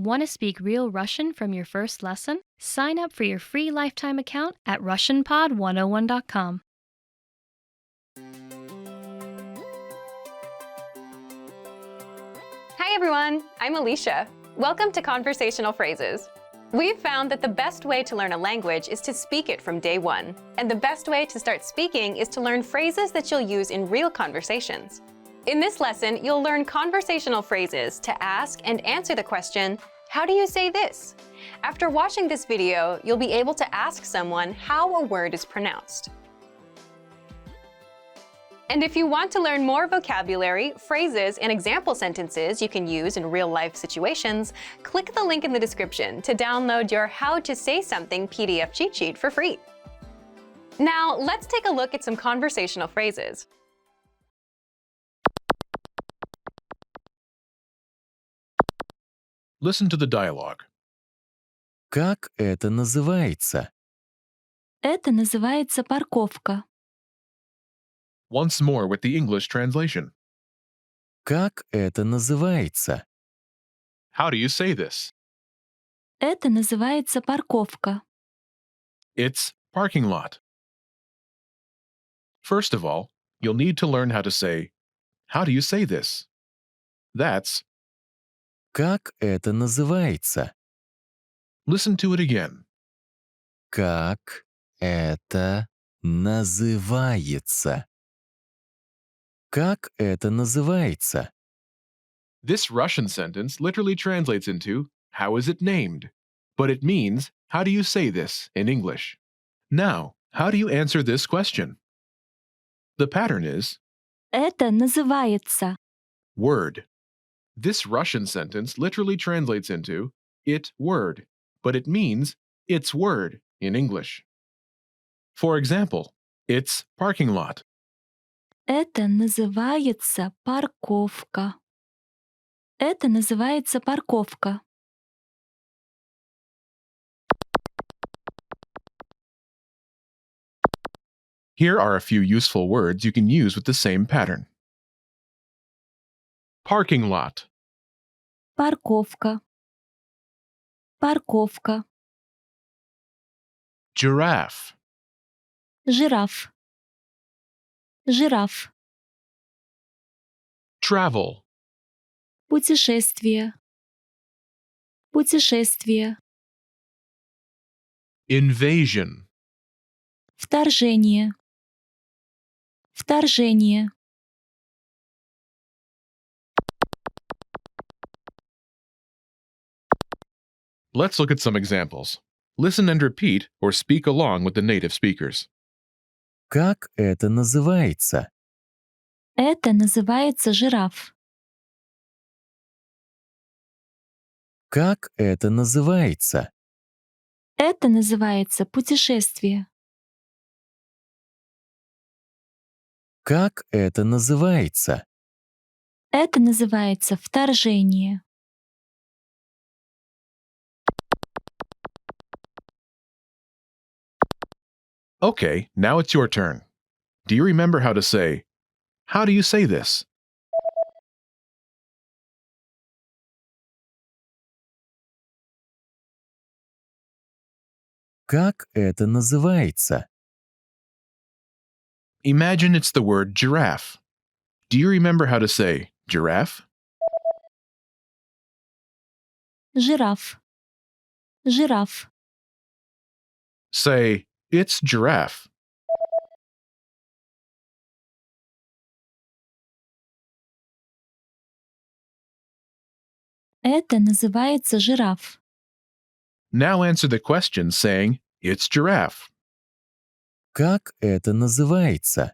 Want to speak real Russian from your first lesson? Sign up for your free lifetime account at RussianPod101.com. Hi everyone, I'm Alicia. Welcome to Conversational Phrases. We've found that the best way to learn a language is to speak it from day one. And the best way to start speaking is to learn phrases that you'll use in real conversations. In this lesson, you'll learn conversational phrases to ask and answer the question, how do you say this? After watching this video, you'll be able to ask someone how a word is pronounced. And if you want to learn more vocabulary, phrases, and example sentences you can use in real-life situations, click the link in the description to download your How to Say Something PDF cheat sheet for free. Now, let's take a look at some conversational phrases. Listen to the dialogue. Как это называется? Это называется парковка. Once more with the English translation. Как это называется? How do you say this? Это называется парковка. It's parking lot. First of all, you'll need to learn how to say, how do you say this? That's, Как это называется? listen to it again. Как это называется? Как это называется? This Russian sentence literally translates into, how is it named? But it means, how do you say this in English? Now, how do you answer this question? The pattern is, Это называется. word. This Russian sentence literally translates into, it word, but it means, it's word in English. For example, it's parking lot. Это называется парковка. Это называется парковка. Here are a few useful words you can use with the same pattern. Parking lot, Парковка. Парковка. giraffe, Жираф. Жираф. travel, Путешествие. Путешествие. invasion, Вторжение. Вторжение. Let's look at some examples. Listen and repeat or speak along with the native speakers. Как это называется? Это называется жираф. Как это называется? Это называется путешествие. Как это называется? Это называется вторжение. Okay, now it's your turn. Do you remember how to say, how do you say this? Как это называется? Imagine it's the word giraffe. Do you remember how to say giraffe? Жираф. Жираф. Say, it's giraffe. Это называется жираф. Now answer the question saying, it's giraffe. Как это называется?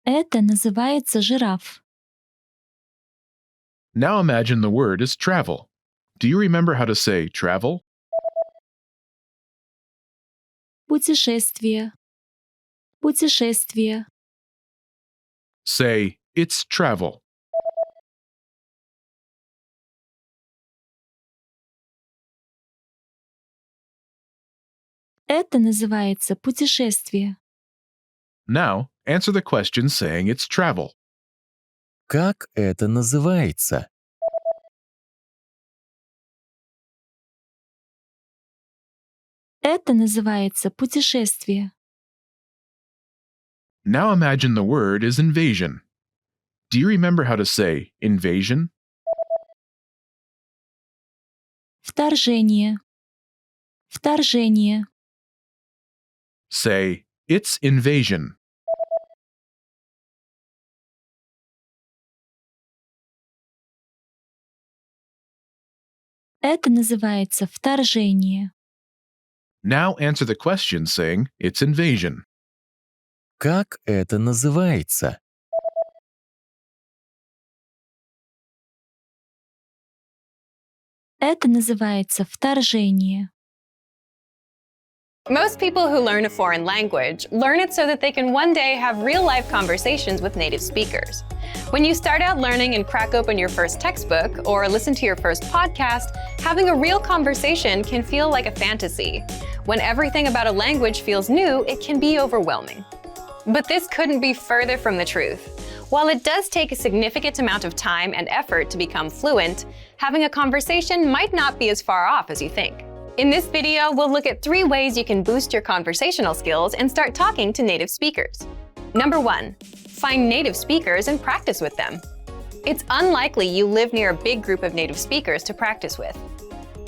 Это называется жираф. Now imagine the word is travel. Do you remember how to say travel? Путешествие. Путешествие. Say, it's travel. Это называется путешествие. Now, answer the question saying it's travel. Как это называется? Это называется путешествие. Now imagine the word is invasion. Do you remember how to say invasion? Вторжение. Вторжение. Say, it's invasion. Это называется вторжение. Now answer the question saying, it's invasion. Как это называется? Это называется вторжение. Most people who learn a foreign language learn it so that they can one day have real-life conversations with native speakers. When you start out learning and crack open your first textbook or listen to your first podcast, having a real conversation can feel like a fantasy. When everything about a language feels new, it can be overwhelming. But this couldn't be further from the truth. While it does take a significant amount of time and effort to become fluent, having a conversation might not be as far off as you think. In this video, we'll look at 3 ways you can boost your conversational skills and start talking to native speakers. Number 1, find native speakers and practice with them. It's unlikely you live near a big group of native speakers to practice with.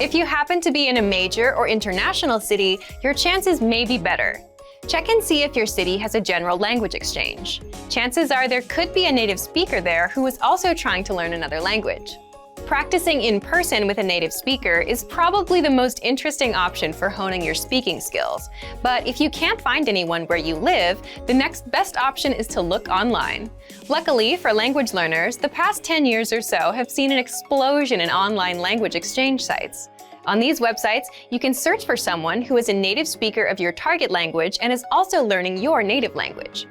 If you happen to be in a major or international city, your chances may be better. Check and see if your city has a general language exchange. Chances are there could be a native speaker there who is also trying to learn another language. Practicing in person with a native speaker is probably the most interesting option for honing your speaking skills. But if you can't find anyone where you live, the next best option is to look online. Luckily for language learners, the past 10 years or so have seen an explosion in online language exchange sites. On these websites, you can search for someone who is a native speaker of your target language and is also learning your native language.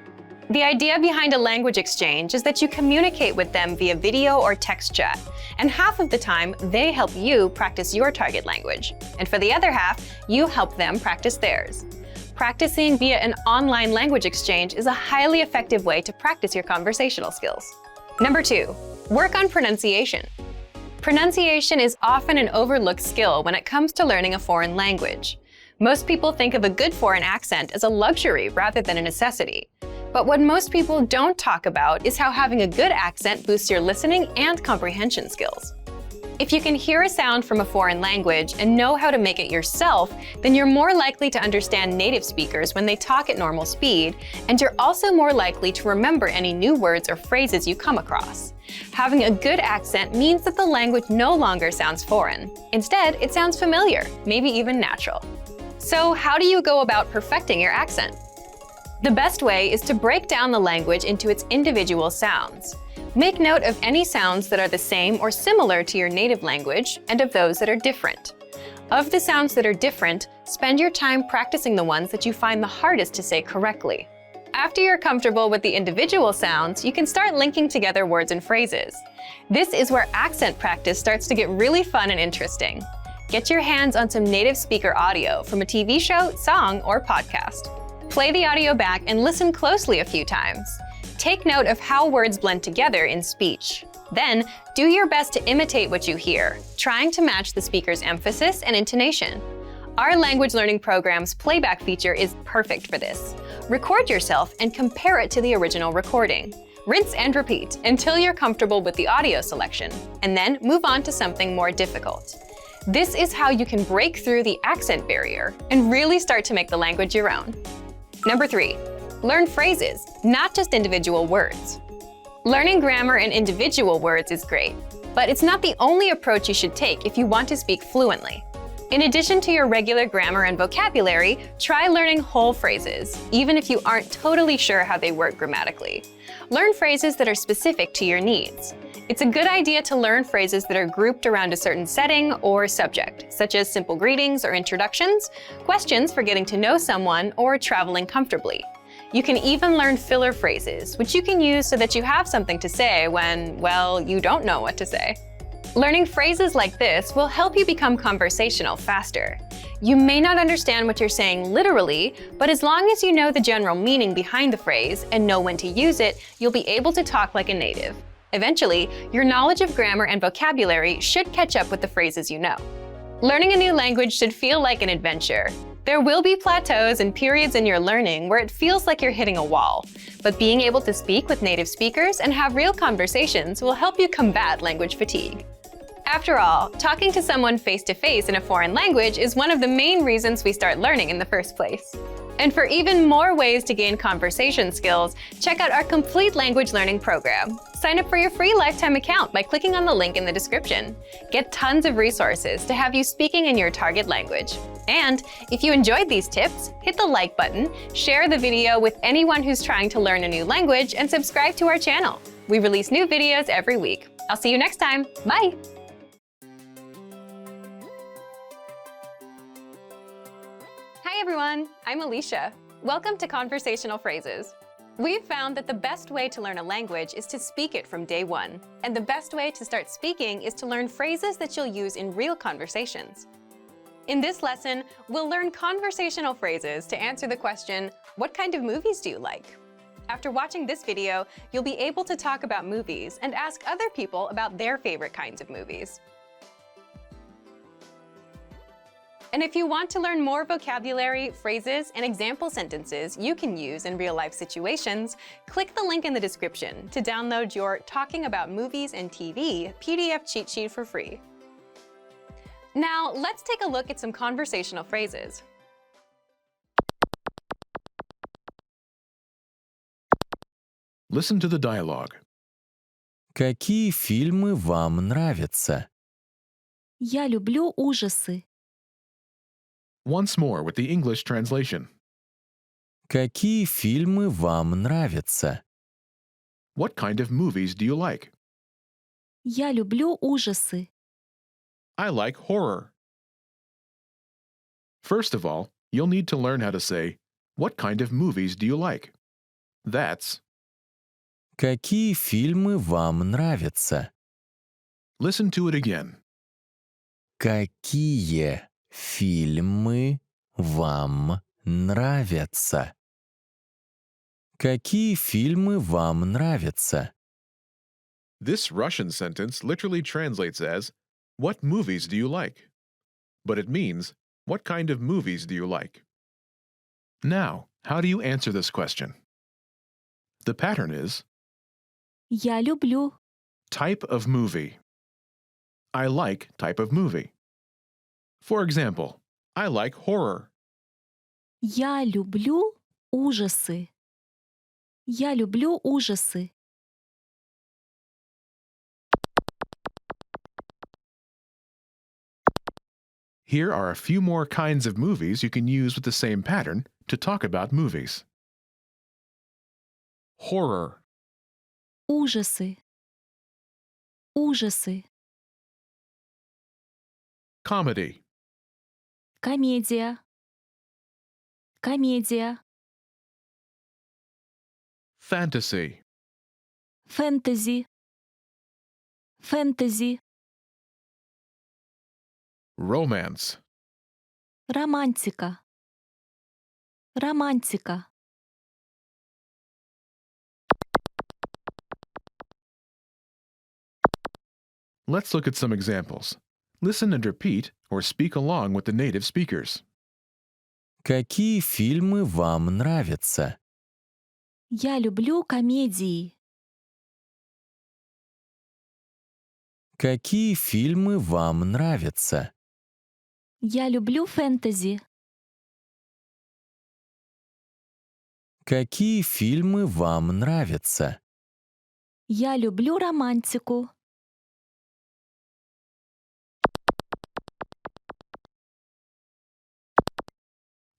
The idea behind a language exchange is that you communicate with them via video or text chat, and half of the time, they help you practice your target language, and for the other half, you help them practice theirs. Practicing via an online language exchange is a highly effective way to practice your conversational skills. Number 2, work on pronunciation. Pronunciation is often an overlooked skill when it comes to learning a foreign language. Most people think of a good foreign accent as a luxury rather than a necessity. But what most people don't talk about is how having a good accent boosts your listening and comprehension skills. If you can hear a sound from a foreign language and know how to make it yourself, then you're more likely to understand native speakers when they talk at normal speed, and you're also more likely to remember any new words or phrases you come across. Having a good accent means that the language no longer sounds foreign. Instead, it sounds familiar, maybe even natural. So how do you go about perfecting your accent? The best way is to break down the language into its individual sounds. Make note of any sounds that are the same or similar to your native language and of those that are different. Of the sounds that are different, spend your time practicing the ones that you find the hardest to say correctly. After you're comfortable with the individual sounds, you can start linking together words and phrases. This is where accent practice starts to get really fun and interesting. Get your hands on some native speaker audio from a TV show, song, or podcast. Play the audio back and listen closely a few times. Take note of how words blend together in speech. Then, do your best to imitate what you hear, trying to match the speaker's emphasis and intonation. Our language learning program's playback feature is perfect for this. Record yourself and compare it to the original recording. Rinse and repeat until you're comfortable with the audio selection, and then move on to something more difficult. This is how you can break through the accent barrier and really start to make the language your own. Number 3, learn phrases, not just individual words. Learning grammar and individual words is great, but it's not the only approach you should take if you want to speak fluently. In addition to your regular grammar and vocabulary, try learning whole phrases, even if you aren't totally sure how they work grammatically. Learn phrases that are specific to your needs. It's a good idea to learn phrases that are grouped around a certain setting or subject, such as simple greetings or introductions, questions for getting to know someone, or traveling comfortably. You can even learn filler phrases, which you can use so that you have something to say when, well, you don't know what to say. Learning phrases like this will help you become conversational faster. You may not understand what you're saying literally, but as long as you know the general meaning behind the phrase and know when to use it, you'll be able to talk like a native. Eventually, your knowledge of grammar and vocabulary should catch up with the phrases you know. Learning a new language should feel like an adventure. There will be plateaus and periods in your learning where it feels like you're hitting a wall, but being able to speak with native speakers and have real conversations will help you combat language fatigue. After all, talking to someone face-to-face in a foreign language is one of the main reasons we start learning in the first place. And for even more ways to gain conversation skills, check out our complete language learning program. Sign up for your free lifetime account by clicking on the link in the description. Get tons of resources to have you speaking in your target language. And if you enjoyed these tips, hit the like button, share the video with anyone who's trying to learn a new language, and subscribe to our channel. We release new videos every week. I'll see you next time. Bye! Hi everyone, I'm Alicia. Welcome to Conversational Phrases. We've found that the best way to learn a language is to speak it from day one. And the best way to start speaking is to learn phrases that you'll use in real conversations. In this lesson, we'll learn conversational phrases to answer the question, what kind of movies do you like? After watching this video, you'll be able to talk about movies and ask other people about their favorite kinds of movies. And if you want to learn more vocabulary, phrases, and example sentences you can use in real-life situations, click the link in the description to download your Talking About Movies and TV PDF cheat sheet for free. Now, let's take a look at some conversational phrases. Listen to the dialogue. Какие фильмы вам нравятся? Я люблю ужасы. Once more with the English translation. Какие фильмы вам нравятся? What kind of movies do you like? Я люблю ужасы. I like horror. First of all, you'll need to learn how to say, what kind of movies do you like? That's, Какие фильмы вам нравятся? listen to it again. Какие фильмы вам нравятся? Какие фильмы вам нравятся? This Russian sentence literally translates as, what movies do you like? But it means, what kind of movies do you like? Now, how do you answer this question? The pattern is, Я люблю. type of movie. I like type of movie. For example, I like horror. Я люблю ужасы. Я люблю ужасы. Here are a few more kinds of movies you can use with the same pattern to talk about movies. Horror, Ужасы. Ужасы. comedy, Комедия. Комедия. fantasy, Фэнтези. Фэнтези. romance, Романтика. Романтика. Let's look at some examples. Listen and repeat or speak along with the native speakers. Какие фильмы вам нравятся? Я люблю комедии. Какие фильмы вам нравятся? Я люблю фэнтези. Какие фильмы вам нравятся? Я люблю романтику.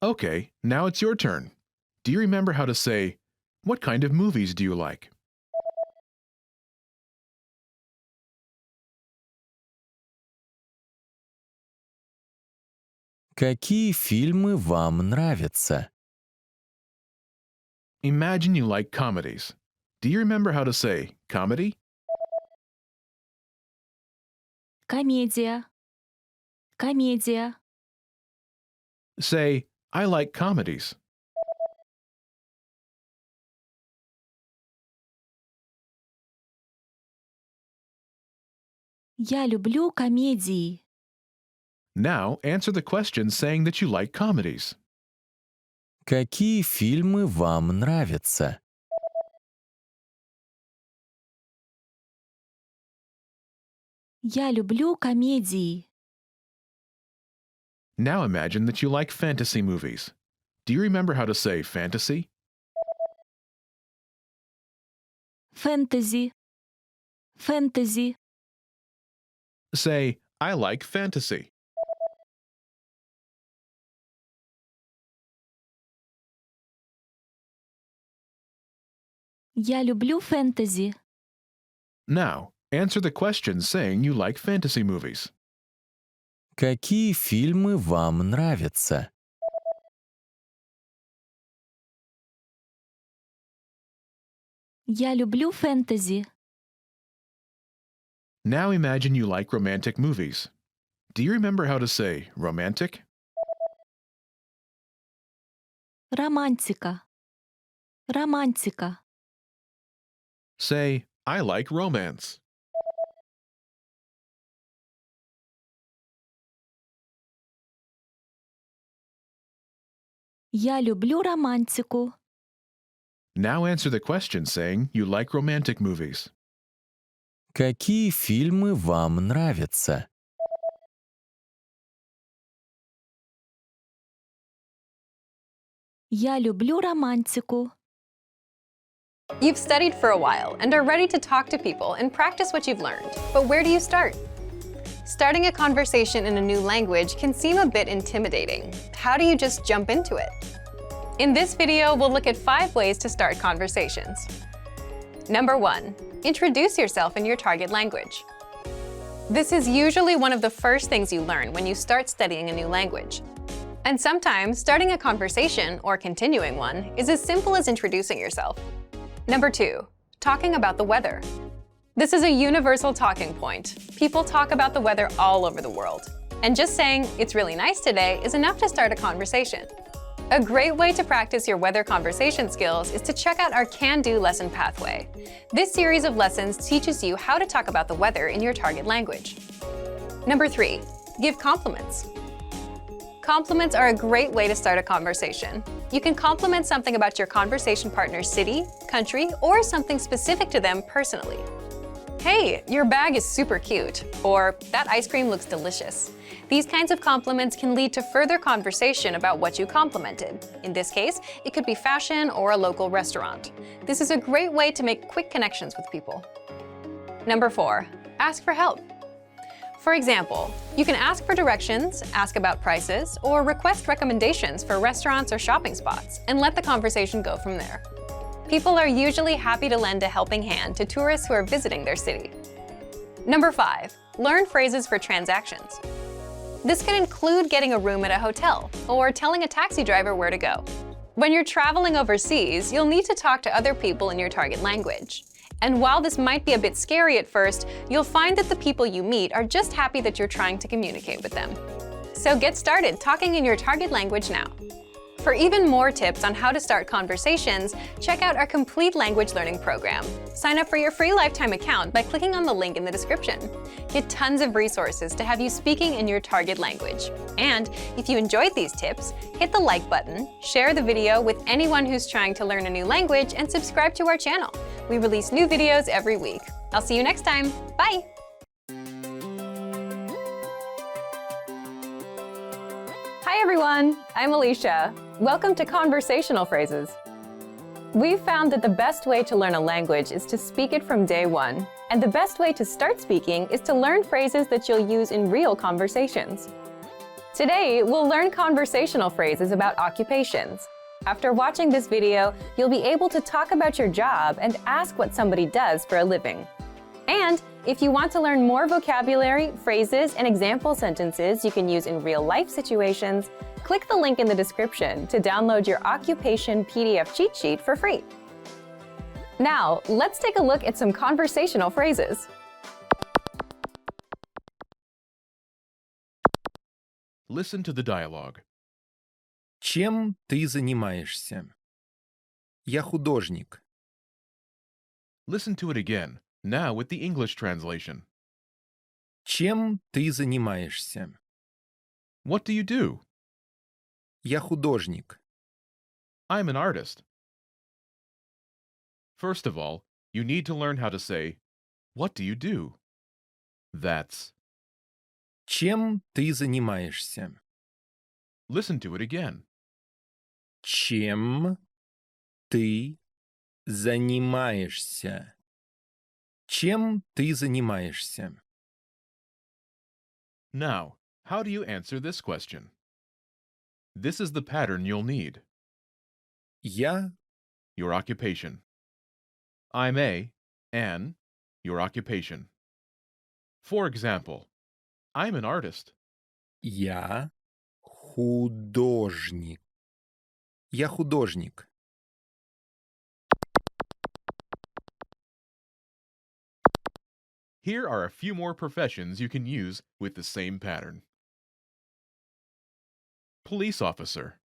Okay, now it's your turn. Do you remember how to say, what kind of movies do you like? Какие фильмы вам нравятся? Imagine you like comedies. Do you remember how to say comedy? Комедия. Комедия. Say, I like comedies. Я люблю комедии. Now answer the question saying that you like comedies. Какие фильмы вам нравятся? Я люблю комедии. Now imagine that you like fantasy movies. Do you remember how to say fantasy? Фэнтези. Фэнтези. Say, I like fantasy. Я люблю фэнтези. Now, answer the question saying you like fantasy movies. Какие фильмы вам нравятся? Я люблю фэнтези. Now imagine you like romantic movies. Do you remember how to say romantic? Романтика. Романтика. Say, I like romance. Я люблю романтику. Now answer the question saying you like romantic movies. Какие фильмы вам нравятся? Я люблю романтику. You've studied for a while and are ready to talk to people and practice what you've learned. But where do you start? Starting a conversation in a new language can seem a bit intimidating. How do you just jump into it? In this video, we'll look at 5 ways to start conversations. Number 1, introduce yourself in your target language. This is usually one of the first things you learn when you start studying a new language. And sometimes starting a conversation, or continuing one, is as simple as introducing yourself. Number 2, talking about the weather. This is a universal talking point. People talk about the weather all over the world. And just saying, "It's really nice today," is enough to start a conversation. A great way to practice your weather conversation skills is to check out our Can-Do lesson pathway. This series of lessons teaches you how to talk about the weather in your target language. Number 3, give compliments. Compliments are a great way to start a conversation. You can compliment something about your conversation partner's city, country, or something specific to them personally. "Hey, your bag is super cute," or "That ice cream looks delicious." These kinds of compliments can lead to further conversation about what you complimented. In this case, it could be fashion or a local restaurant. This is a great way to make quick connections with people. Number 4, ask for help. For example, you can ask for directions, ask about prices, or request recommendations for restaurants or shopping spots, and let the conversation go from there. People are usually happy to lend a helping hand to tourists who are visiting their city. Number 5, learn phrases for transactions. This can include getting a room at a hotel or telling a taxi driver where to go. When you're traveling overseas, you'll need to talk to other people in your target language. And while this might be a bit scary at first, you'll find that the people you meet are just happy that you're trying to communicate with them. So get started talking in your target language now. For even more tips on how to start conversations, check out our complete language learning program. Sign up for your free lifetime account by clicking on the link in the description. Get tons of resources to have you speaking in your target language. And if you enjoyed these tips, hit the like button, share the video with anyone who's trying to learn a new language, and subscribe to our channel. We release new videos every week. I'll see you next time. Bye! Hi everyone, I'm Alicia. Welcome to Conversational Phrases. We've found that the best way to learn a language is to speak it from day one. And the best way to start speaking is to learn phrases that you'll use in real conversations. Today, we'll learn conversational phrases about occupations. After watching this video, you'll be able to talk about your job and ask what somebody does for a living. And if you want to learn more vocabulary, phrases, and example sentences you can use in real-life situations, click the link in the description to download your occupation PDF cheat sheet for free. Now, let's take a look at some conversational phrases. Listen to the dialogue. Чем ты занимаешься? Я художник. Listen to it again, now with the English translation. Чем ты занимаешься? What do you do? Я художник. I'm an artist. First of all, you need to learn how to say, what do you do? That's. Чем ты занимаешься? Listen to it again. Чем ты занимаешься? Чем ты занимаешься? Now, how do you answer this question? This is the pattern you'll need. Я Your occupation. I'm an, your occupation. For example, I'm an artist. Я художник. Я художник. Here are a few more professions you can use with the same pattern. Police officer,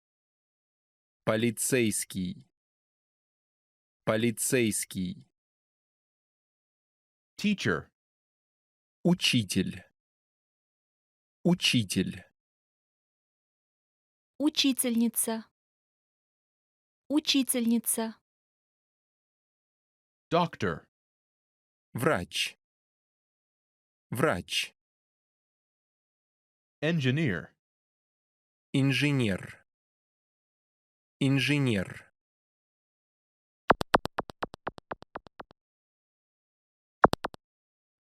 Полицейский. Полицейский. teacher, Учитель. Учитель. Учительница. Учительница. doctor, Врач. Врач. engineer, Инженер. Инженер.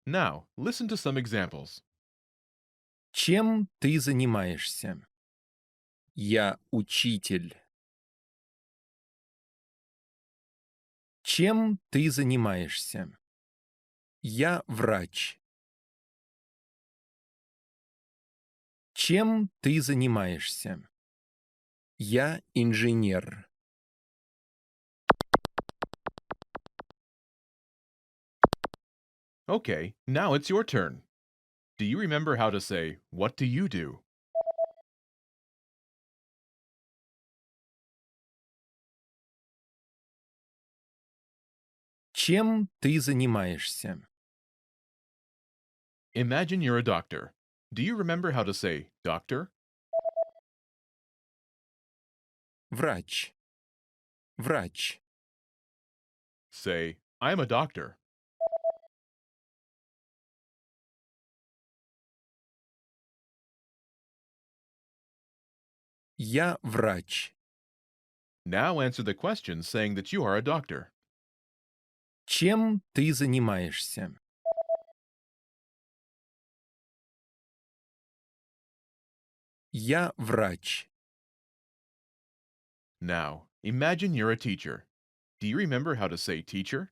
Now, listen to some examples. Чем ты занимаешься? Я учитель. Чем ты занимаешься? Я врач. Чем ты занимаешься? Я инженер. Okay, now it's your turn. Do you remember how to say, what do you do? Чем ты занимаешься? Imagine you're a doctor. Do you remember how to say, doctor? Врач. Врач. Say, I'm a doctor. Я врач. Now answer the question saying that you are a doctor. Чем ты занимаешься? Я врач. Now, imagine you're a teacher. Do you remember how to say teacher?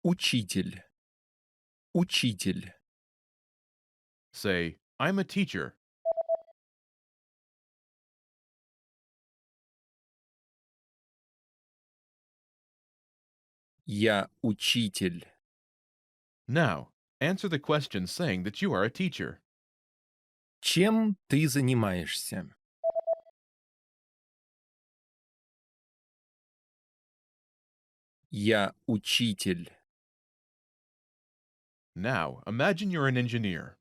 Учитель. Учитель. Say, I'm a teacher. Я учитель. Now, answer the question saying that you are a teacher. Чем ты занимаешься? Я учитель. Now, imagine you're an engineer.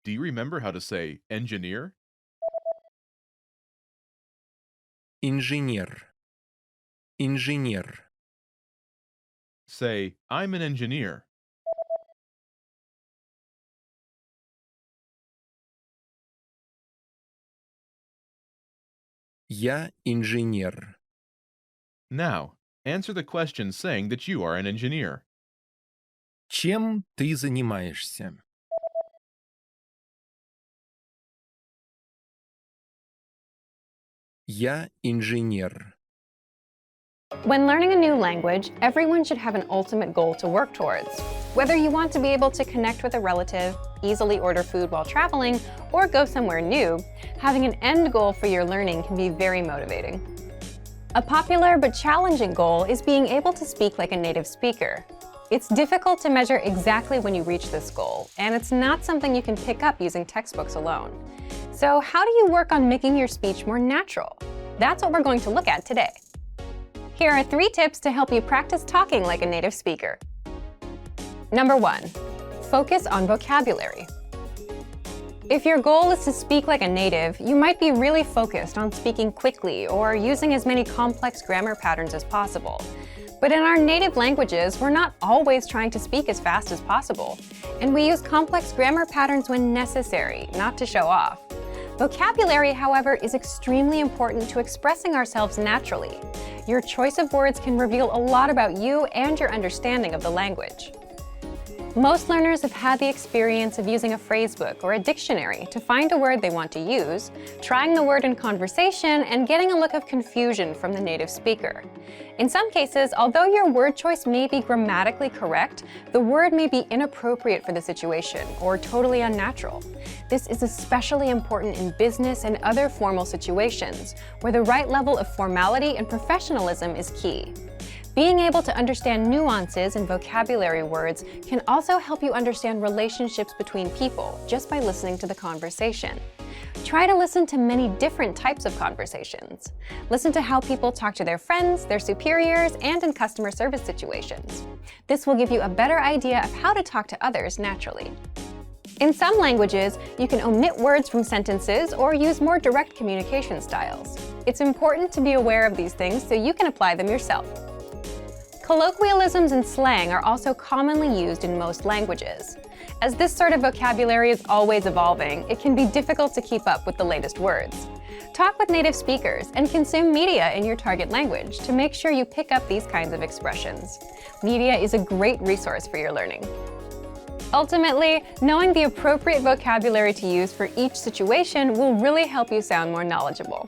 Do you remember how to say engineer? Инженер. Инженер. Say, I'm an engineer. Я инженер. Now, answer the question saying that you are an engineer. Чем ты занимаешься? Я инженер. When learning a new language, everyone should have an ultimate goal to work towards. Whether you want to be able to connect with a relative, easily order food while traveling, or go somewhere new, having an end goal for your learning can be very motivating. A popular but challenging goal is being able to speak like a native speaker. It's difficult to measure exactly when you reach this goal, and it's not something you can pick up using textbooks alone. So how do you work on making your speech more natural? That's what we're going to look at today. Here are 3 tips to help you practice talking like a native speaker. Number 1. Focus on vocabulary. If your goal is to speak like a native, you might be really focused on speaking quickly or using as many complex grammar patterns as possible. But in our native languages, we're not always trying to speak as fast as possible, and we use complex grammar patterns when necessary, not to show off. Vocabulary, however, is extremely important to expressing ourselves naturally. Your choice of words can reveal a lot about you and your understanding of the language. Most learners have had the experience of using a phrasebook or a dictionary to find a word they want to use, trying the word in conversation, and getting a look of confusion from the native speaker. In some cases, although your word choice may be grammatically correct, the word may be inappropriate for the situation or totally unnatural. This is especially important in business and other formal situations, where the right level of formality and professionalism is key. Being able to understand nuances in vocabulary words can also help you understand relationships between people just by listening to the conversation. Try to listen to many different types of conversations. Listen to how people talk to their friends, their superiors, and in customer service situations. This will give you a better idea of how to talk to others naturally. In some languages, you can omit words from sentences or use more direct communication styles. It's important to be aware of these things so you can apply them yourself. Colloquialisms and slang are also commonly used in most languages. As this sort of vocabulary is always evolving, it can be difficult to keep up with the latest words. Talk with native speakers and consume media in your target language to make sure you pick up these kinds of expressions. Media is a great resource for your learning. Ultimately, knowing the appropriate vocabulary to use for each situation will really help you sound more knowledgeable.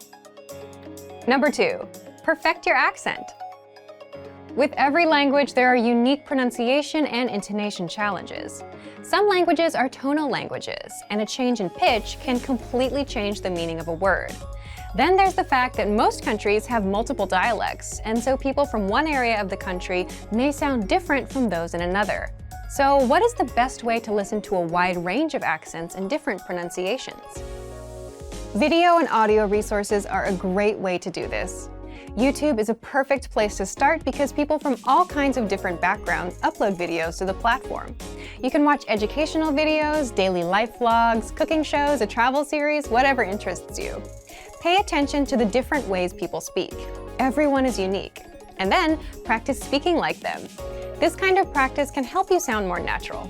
Number 2, perfect your accent. With every language, there are unique pronunciation and intonation challenges. Some languages are tonal languages, and a change in pitch can completely change the meaning of a word. Then there's the fact that most countries have multiple dialects, and so people from one area of the country may sound different from those in another. So what is the best way to listen to a wide range of accents and different pronunciations? Video and audio resources are a great way to do this. YouTube is a perfect place to start because people from all kinds of different backgrounds upload videos to the platform. You can watch educational videos, daily life vlogs, cooking shows, a travel series, whatever interests you. Pay attention to the different ways people speak. Everyone is unique. And then practice speaking like them. This kind of practice can help you sound more natural.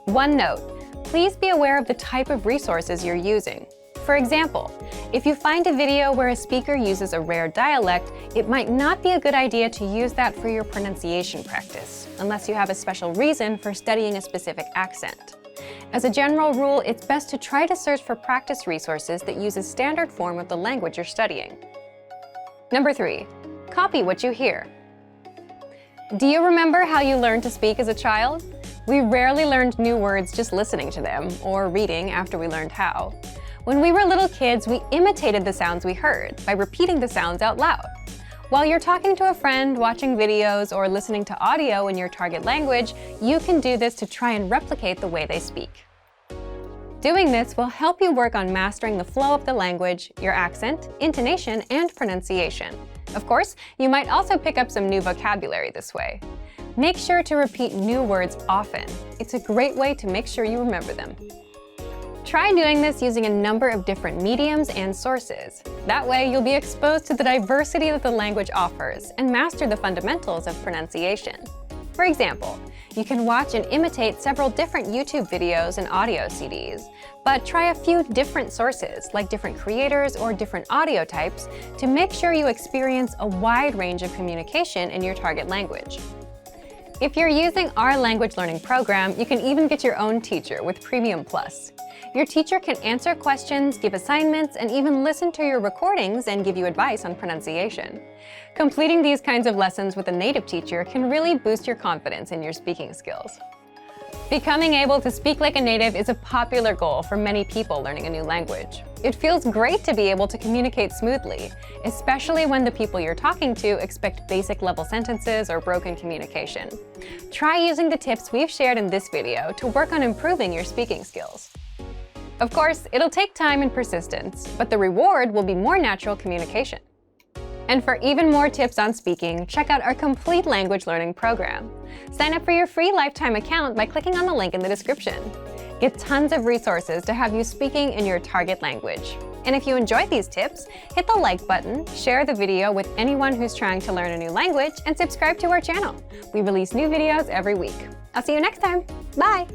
One note, please be aware of the type of resources you're using. For example, if you find a video where a speaker uses a rare dialect, it might not be a good idea to use that for your pronunciation practice, unless you have a special reason for studying a specific accent. As a general rule, it's best to try to search for practice resources that use a standard form of the language you're studying. Number 3, copy what you hear. Do you remember how you learned to speak as a child? We rarely learned new words just listening to them, or reading after we learned how. When we were little kids, we imitated the sounds we heard by repeating the sounds out loud. While you're talking to a friend, watching videos, or listening to audio in your target language, you can do this to try and replicate the way they speak. Doing this will help you work on mastering the flow of the language, your accent, intonation, and pronunciation. Of course, you might also pick up some new vocabulary this way. Make sure to repeat new words often. It's a great way to make sure you remember them. Try doing this using a number of different mediums and sources. That way, you'll be exposed to the diversity that the language offers and master the fundamentals of pronunciation. For example, you can watch and imitate several different YouTube videos and audio CDs, but try a few different sources, like different creators or different audio types, to make sure you experience a wide range of communication in your target language. If you're using our language learning program, you can even get your own teacher with Premium Plus. Your teacher can answer questions, give assignments, and even listen to your recordings and give you advice on pronunciation. Completing these kinds of lessons with a native teacher can really boost your confidence in your speaking skills. Becoming able to speak like a native is a popular goal for many people learning a new language. It feels great to be able to communicate smoothly, especially when the people you're talking to expect basic level sentences or broken communication. Try using the tips we've shared in this video to work on improving your speaking skills. Of course, it'll take time and persistence, but the reward will be more natural communication. And for even more tips on speaking, check out our complete language learning program. Sign up for your free lifetime account by clicking on the link in the description. Get tons of resources to have you speaking in your target language. And if you enjoyed these tips, hit the like button, share the video with anyone who's trying to learn a new language, and subscribe to our channel. We release new videos every week. I'll see you next time. Bye!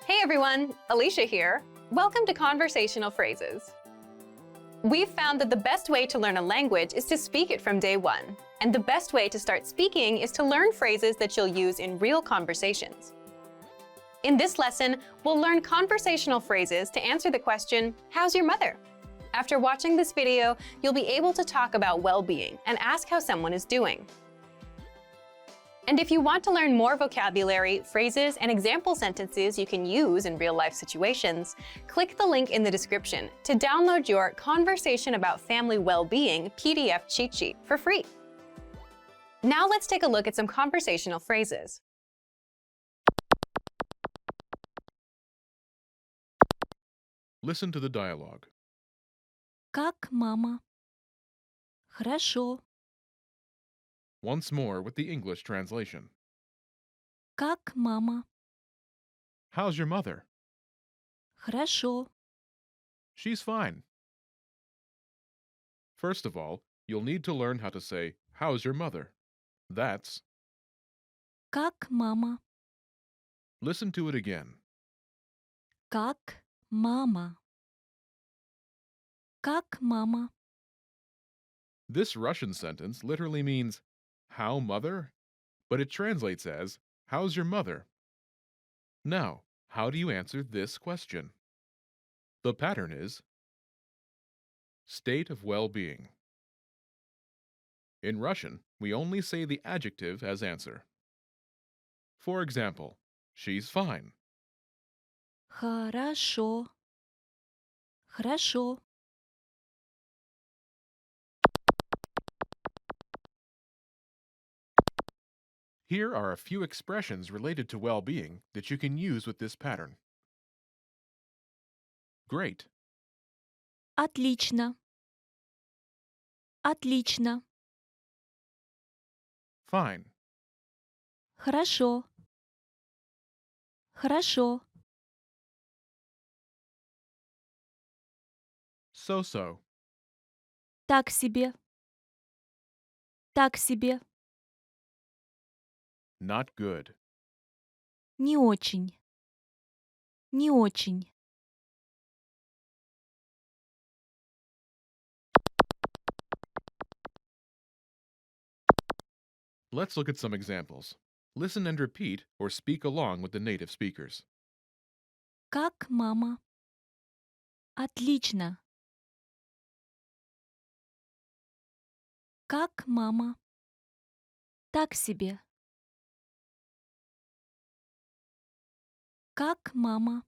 Hey everyone, Alicia here. Welcome to Conversational Phrases. We've found that the best way to learn a language is to speak it from day one. And the best way to start speaking is to learn phrases that you'll use in real conversations. In this lesson, we'll learn conversational phrases to answer the question, how's your mother? After watching this video, you'll be able to talk about well-being and ask how someone is doing. And if you want to learn more vocabulary, phrases, and example sentences you can use in real-life situations, click the link in the description to download your Conversation About Family Well-Being PDF cheat sheet for free. Now let's take a look at some conversational phrases. Listen to the dialogue. Как мама? Хорошо. Once more with the English translation. Как мама? How's your mother? Хорошо. She's fine. First of all, you'll need to learn how to say, how's your mother? That's, Как мама? listen to it again. Как мама? Как мама? This Russian sentence literally means, how mother? But it translates as, how's your mother? Now, how do you answer this question? The pattern is state of well-being. In Russian, we only say the adjective as answer. For example, she's fine. Хорошо. Хорошо. Here are a few expressions related to well-being that you can use with this pattern. Great, Отлично. Отлично. fine, Хорошо. Хорошо. so-so, Так себе. Так себе. not good. Не очень. Не очень. Let's look at some examples. Listen and repeat or speak along with the native speakers. Как мама? Отлично. Как мама? Так себе. Как мама?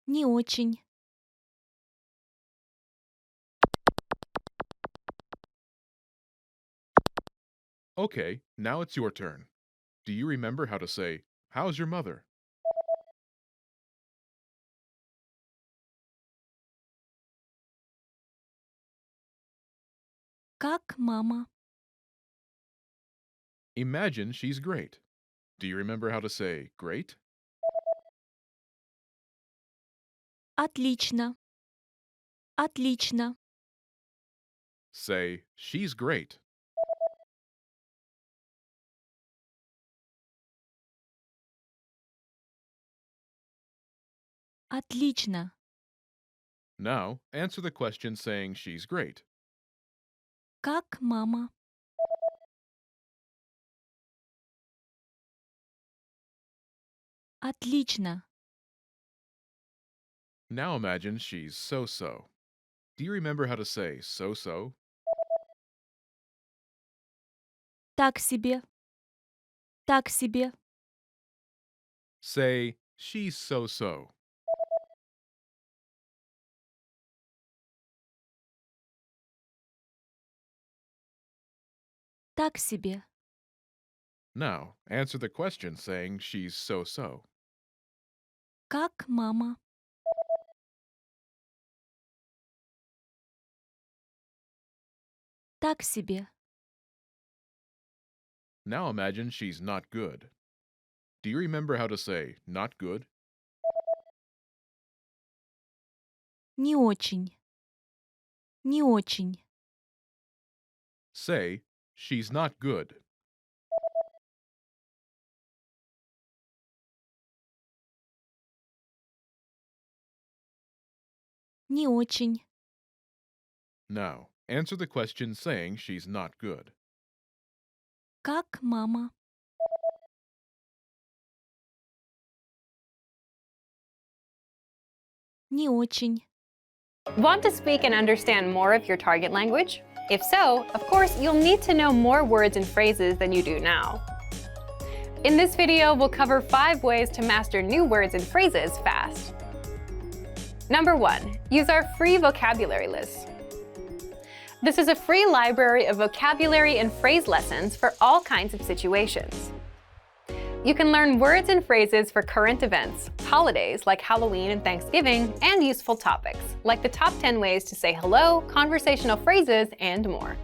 Не очень. Okay, now it's your turn. Do you remember how to say, how's your mother? Как мама? Imagine she's great. Do you remember how to say great? Отлично. Отлично. Say, she's great. Отлично. Now, answer the question saying she's great. Как мама? Отлично. Now imagine she's so-so. Do you remember how to say so-so? Так себе. Так себе. Say, she's so-so. Так себе. Now, answer the question saying she's so-so. Как мама? Так себе. Now imagine she's not good. Do you remember how to say not good? Не очень. Не очень. Say, she's not good. Не очень. Now, answer the question saying she's not good. Как мама? Не очень. Want to speak and understand more of your target language? If so, of course, you'll need to know more words and phrases than you do now. In this video, we'll cover 5 ways to master new words and phrases fast. Number 1, use our free vocabulary list. This is a free library of vocabulary and phrase lessons for all kinds of situations. You can learn words and phrases for current events, holidays like Halloween and Thanksgiving, and useful topics, like the top 10 ways to say hello, conversational phrases, and more.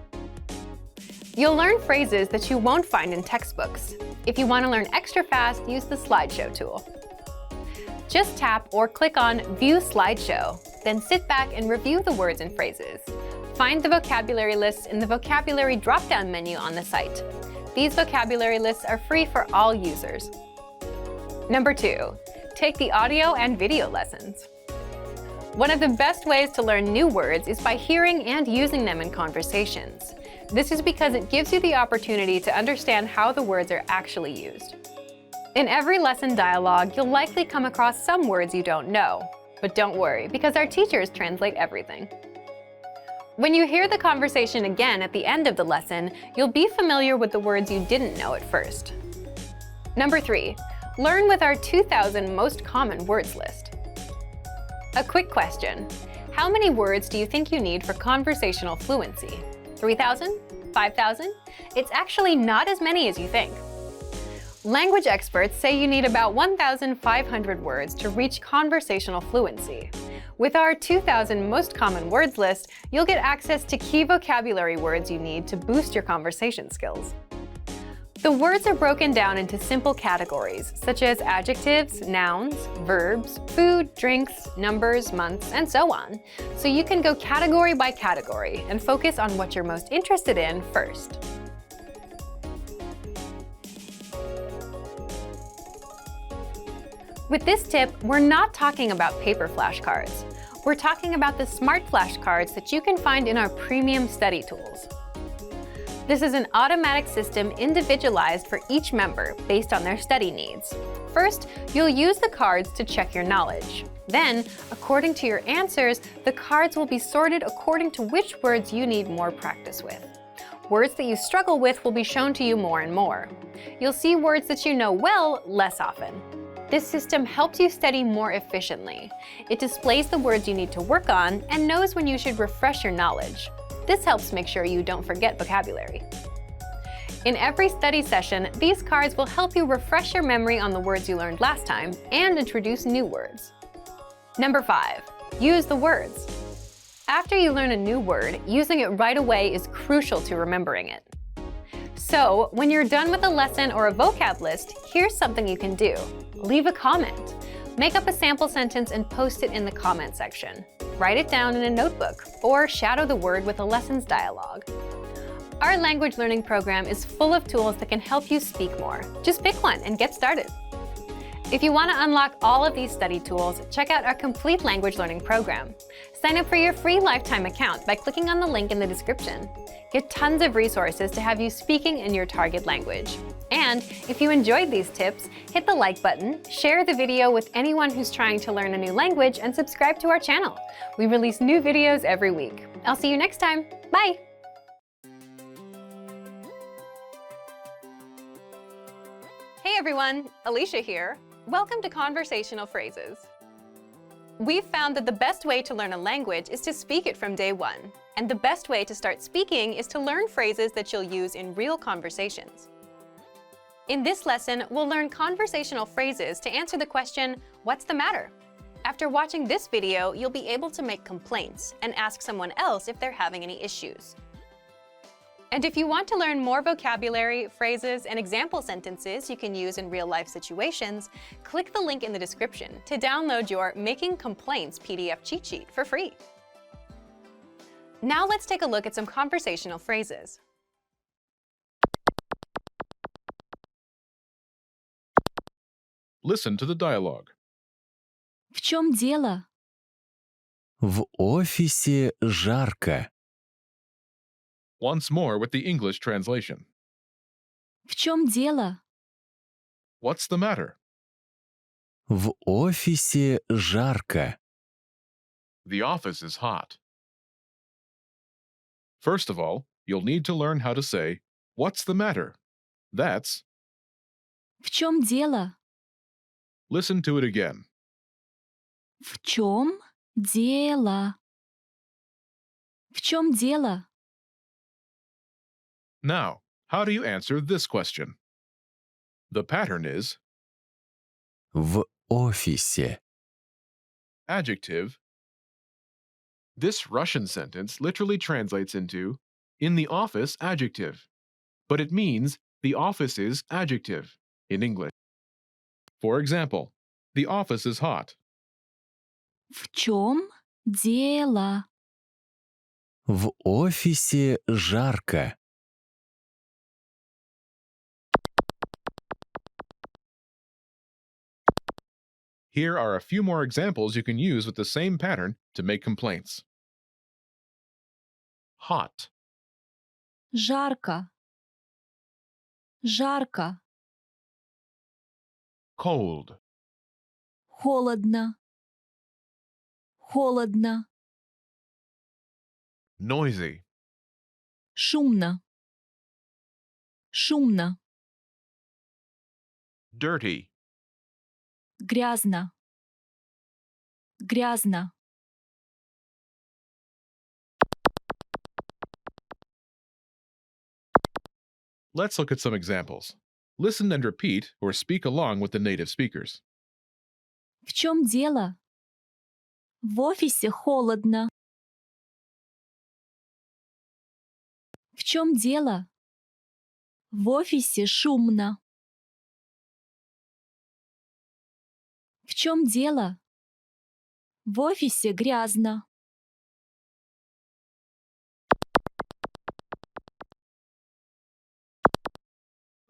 You'll learn phrases that you won't find in textbooks. If you want to learn extra fast, use the slideshow tool. Just tap or click on View Slideshow, then sit back and review the words and phrases. Find the vocabulary lists in the vocabulary drop-down menu on the site. These vocabulary lists are free for all users. Number 2, take the audio and video lessons. One of the best ways to learn new words is by hearing and using them in conversations. This is because it gives you the opportunity to understand how the words are actually used. In every lesson dialogue, you'll likely come across some words you don't know. But don't worry, because our teachers translate everything. When you hear the conversation again at the end of the lesson, you'll be familiar with the words you didn't know at first. Number 3, learn with our 2,000 most common words list. A quick question. How many words do you think you need for conversational fluency? 3,000? 5,000? It's actually not as many as you think. Language experts say you need about 1,500 words to reach conversational fluency. With our 2,000 most common words list, you'll get access to key vocabulary words you need to boost your conversation skills. The words are broken down into simple categories, such as adjectives, nouns, verbs, food, drinks, numbers, months, and so on. So you can go category by category and focus on what you're most interested in first. With this tip, we're not talking about paper flashcards. We're talking about the smart flashcards that you can find in our premium study tools. This is an automatic system individualized for each member based on their study needs. First, you'll use the cards to check your knowledge. Then, according to your answers, the cards will be sorted according to which words you need more practice with. Words that you struggle with will be shown to you more and more. You'll see words that you know well less often. This system helps you study more efficiently. It displays the words you need to work on and knows when you should refresh your knowledge. This helps make sure you don't forget vocabulary. In every study session, these cards will help you refresh your memory on the words you learned last time and introduce new words. Number 5, use the words. After you learn a new word, using it right away is crucial to remembering it. So, when you're done with a lesson or a vocab list, here's something you can do. Leave a comment. Make up a sample sentence and post it in the comment section. Write it down in a notebook, or shadow the word with a lessons dialogue. Our language learning program is full of tools that can help you speak more. Just pick one and get started. If you want to unlock all of these study tools, check out our complete language learning program. Sign up for your free lifetime account by clicking on the link in the description. Get tons of resources to have you speaking in your target language. And if you enjoyed these tips, hit the like button, share the video with anyone who's trying to learn a new language, and subscribe to our channel. We release new videos every week. I'll see you next time. Bye! Hey everyone, Alicia here. Welcome to Conversational Phrases. We've found that the best way to learn a language is to speak it from day one. And the best way to start speaking is to learn phrases that you'll use in real conversations. In this lesson, we'll learn conversational phrases to answer the question, what's the matter? After watching this video, you'll be able to make complaints and ask someone else if they're having any issues. And if you want to learn more vocabulary, phrases, and example sentences you can use in real-life situations, click the link in the description to download your Making Complaints PDF cheat sheet for free. Now let's take a look at some conversational phrases. Listen to the dialogue. В чем дело? В офисе жарко. Once more with the English translation. В чем дело? What's the matter? В офисе жарко. The office is hot. First of all, you'll need to learn how to say, "What's the matter?" That's, В чем дело? listen to it again. В чем дело? В чем дело? Now, how do you answer this question? The pattern is В офисе. adjective. This Russian sentence literally translates into in the office adjective, but it means the office is adjective in English. For example, the office is hot. В чем дело? В офисе жарко. Here are a few more examples you can use with the same pattern to make complaints. Hot, Жарко. Жарко. cold, Холодно. Холодно. noisy, Шумно. Шумно. dirty, Грязно. Грязно. Let's look at some examples. Listen and repeat or speak along with the native speakers. В чем дело? В офисе холодно. В чем дело? В офисе шумно. В чем дело? В офисе грязно.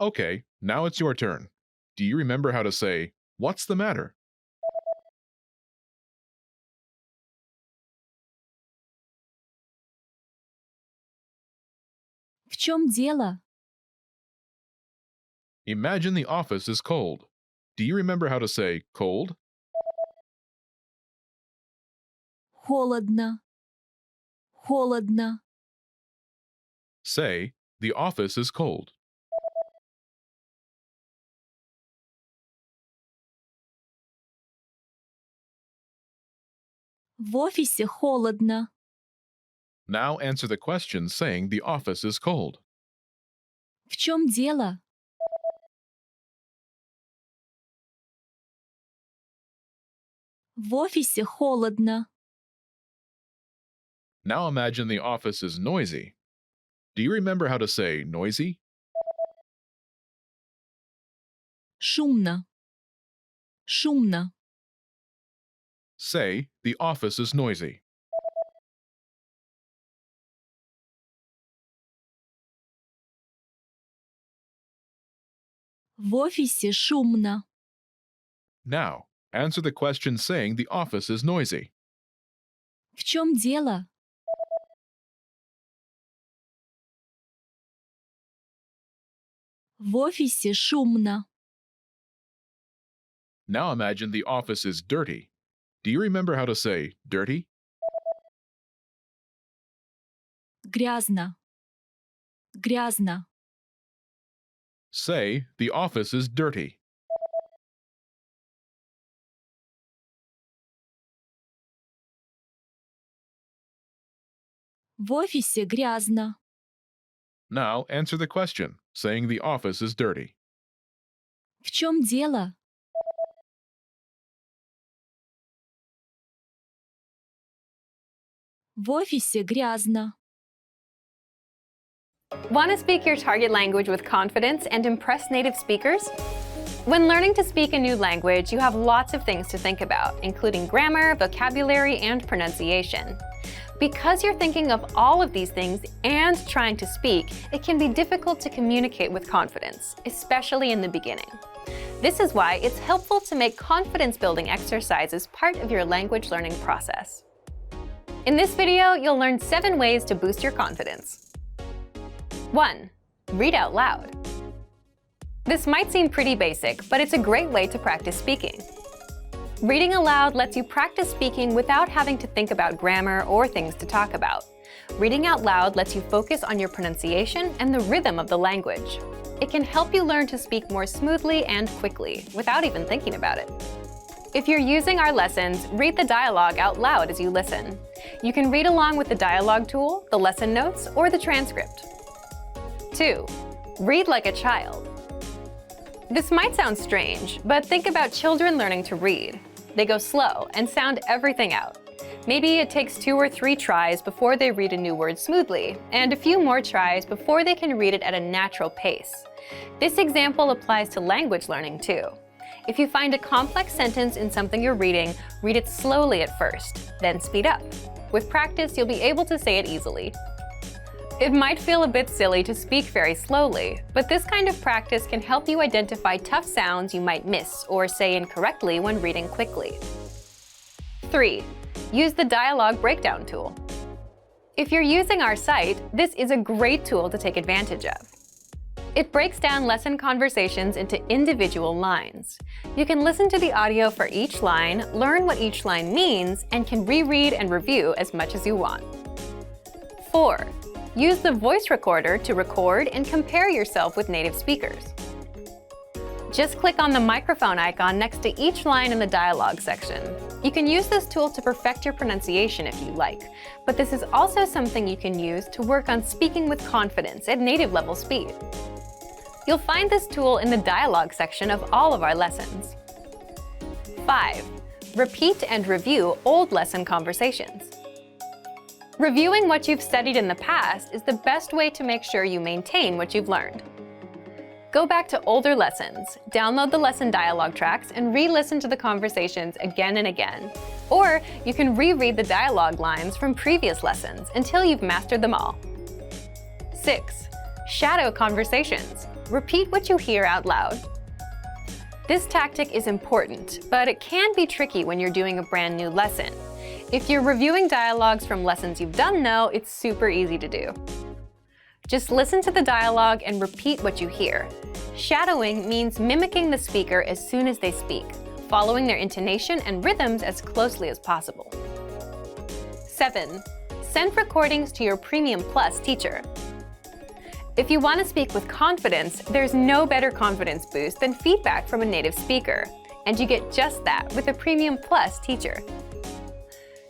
Okay, now it's your turn. Do you remember how to say, "What's the matter?" В чем дело? Imagine the office is cold. Do you remember how to say cold? Холодно. Холодно. Say, the office is cold. В офисе холодно. Now answer the question saying the office is cold. В чем дело? В офисе холодно. Now imagine the office is noisy. Do you remember how to say noisy? Шумно. Шумно. Say, the office is noisy. В офисе шумно. Now, answer the question saying the office is noisy. В чем дело? В офисе шумно. Now imagine the office is dirty. Do you remember how to say dirty? Грязно. Грязно. Say, the office is dirty. В офисе грязно. Now answer the question, saying the office is dirty. В чем дело? В офисе грязно. Want to speak your target language with confidence and impress native speakers? When learning to speak a new language, you have lots of things to think about, including grammar, vocabulary, and pronunciation. Because you're thinking of all of these things and trying to speak, it can be difficult to communicate with confidence, especially in the beginning. This is why it's helpful to make confidence-building exercises part of your language learning process. In this video, you'll learn 7 ways to boost your confidence. 1. Read out loud. This might seem pretty basic, but it's a great way to practice speaking. Reading aloud lets you practice speaking without having to think about grammar or things to talk about. Reading out loud lets you focus on your pronunciation and the rhythm of the language. It can help you learn to speak more smoothly and quickly, without even thinking about it. If you're using our lessons, read the dialogue out loud as you listen. You can read along with the dialogue tool, the lesson notes, or the transcript. 2. Read like a child. This might sound strange, but think about children learning to read. They go slow and sound everything out. Maybe it takes 2 or 3 tries before they read a new word smoothly, and a few more tries before they can read it at a natural pace. This example applies to language learning too. If you find a complex sentence in something you're reading, read it slowly at first, then speed up. With practice, you'll be able to say it easily. It might feel a bit silly to speak very slowly, but this kind of practice can help you identify tough sounds you might miss or say incorrectly when reading quickly. 3. Use the dialogue breakdown tool. If you're using our site, this is a great tool to take advantage of. It breaks down lesson conversations into individual lines. You can listen to the audio for each line, learn what each line means, and can reread and review as much as you want. 4. Use the voice recorder to record and compare yourself with native speakers. Just click on the microphone icon next to each line in the dialogue section. You can use this tool to perfect your pronunciation if you like, but this is also something you can use to work on speaking with confidence at native level speed. You'll find this tool in the dialogue section of all of our lessons. 5. Repeat and review old lesson conversations. Reviewing what you've studied in the past is the best way to make sure you maintain what you've learned. Go back to older lessons, download the lesson dialogue tracks, and re-listen to the conversations again and again. Or you can reread the dialogue lines from previous lessons until you've mastered them all. 6. Shadow conversations. Repeat what you hear out loud. This tactic is important, but it can be tricky when you're doing a brand new lesson. If you're reviewing dialogues from lessons you've done though, it's super easy to do. Just listen to the dialogue and repeat what you hear. Shadowing means mimicking the speaker as soon as they speak, following their intonation and rhythms as closely as possible. 7. Send recordings to your Premium Plus teacher. If you want to speak with confidence, there's no better confidence boost than feedback from a native speaker, and you get just that with a Premium Plus teacher.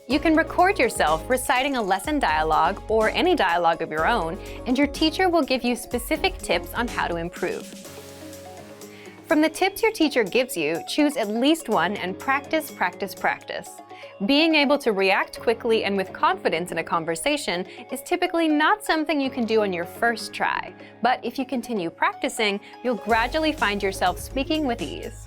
You can record yourself reciting a lesson dialogue or any dialogue of your own, and your teacher will give you specific tips on how to improve. From the tips your teacher gives you, choose at least one and practice, practice, practice. Being able to react quickly and with confidence in a conversation is typically not something you can do on your first try, but if you continue practicing, you'll gradually find yourself speaking with ease.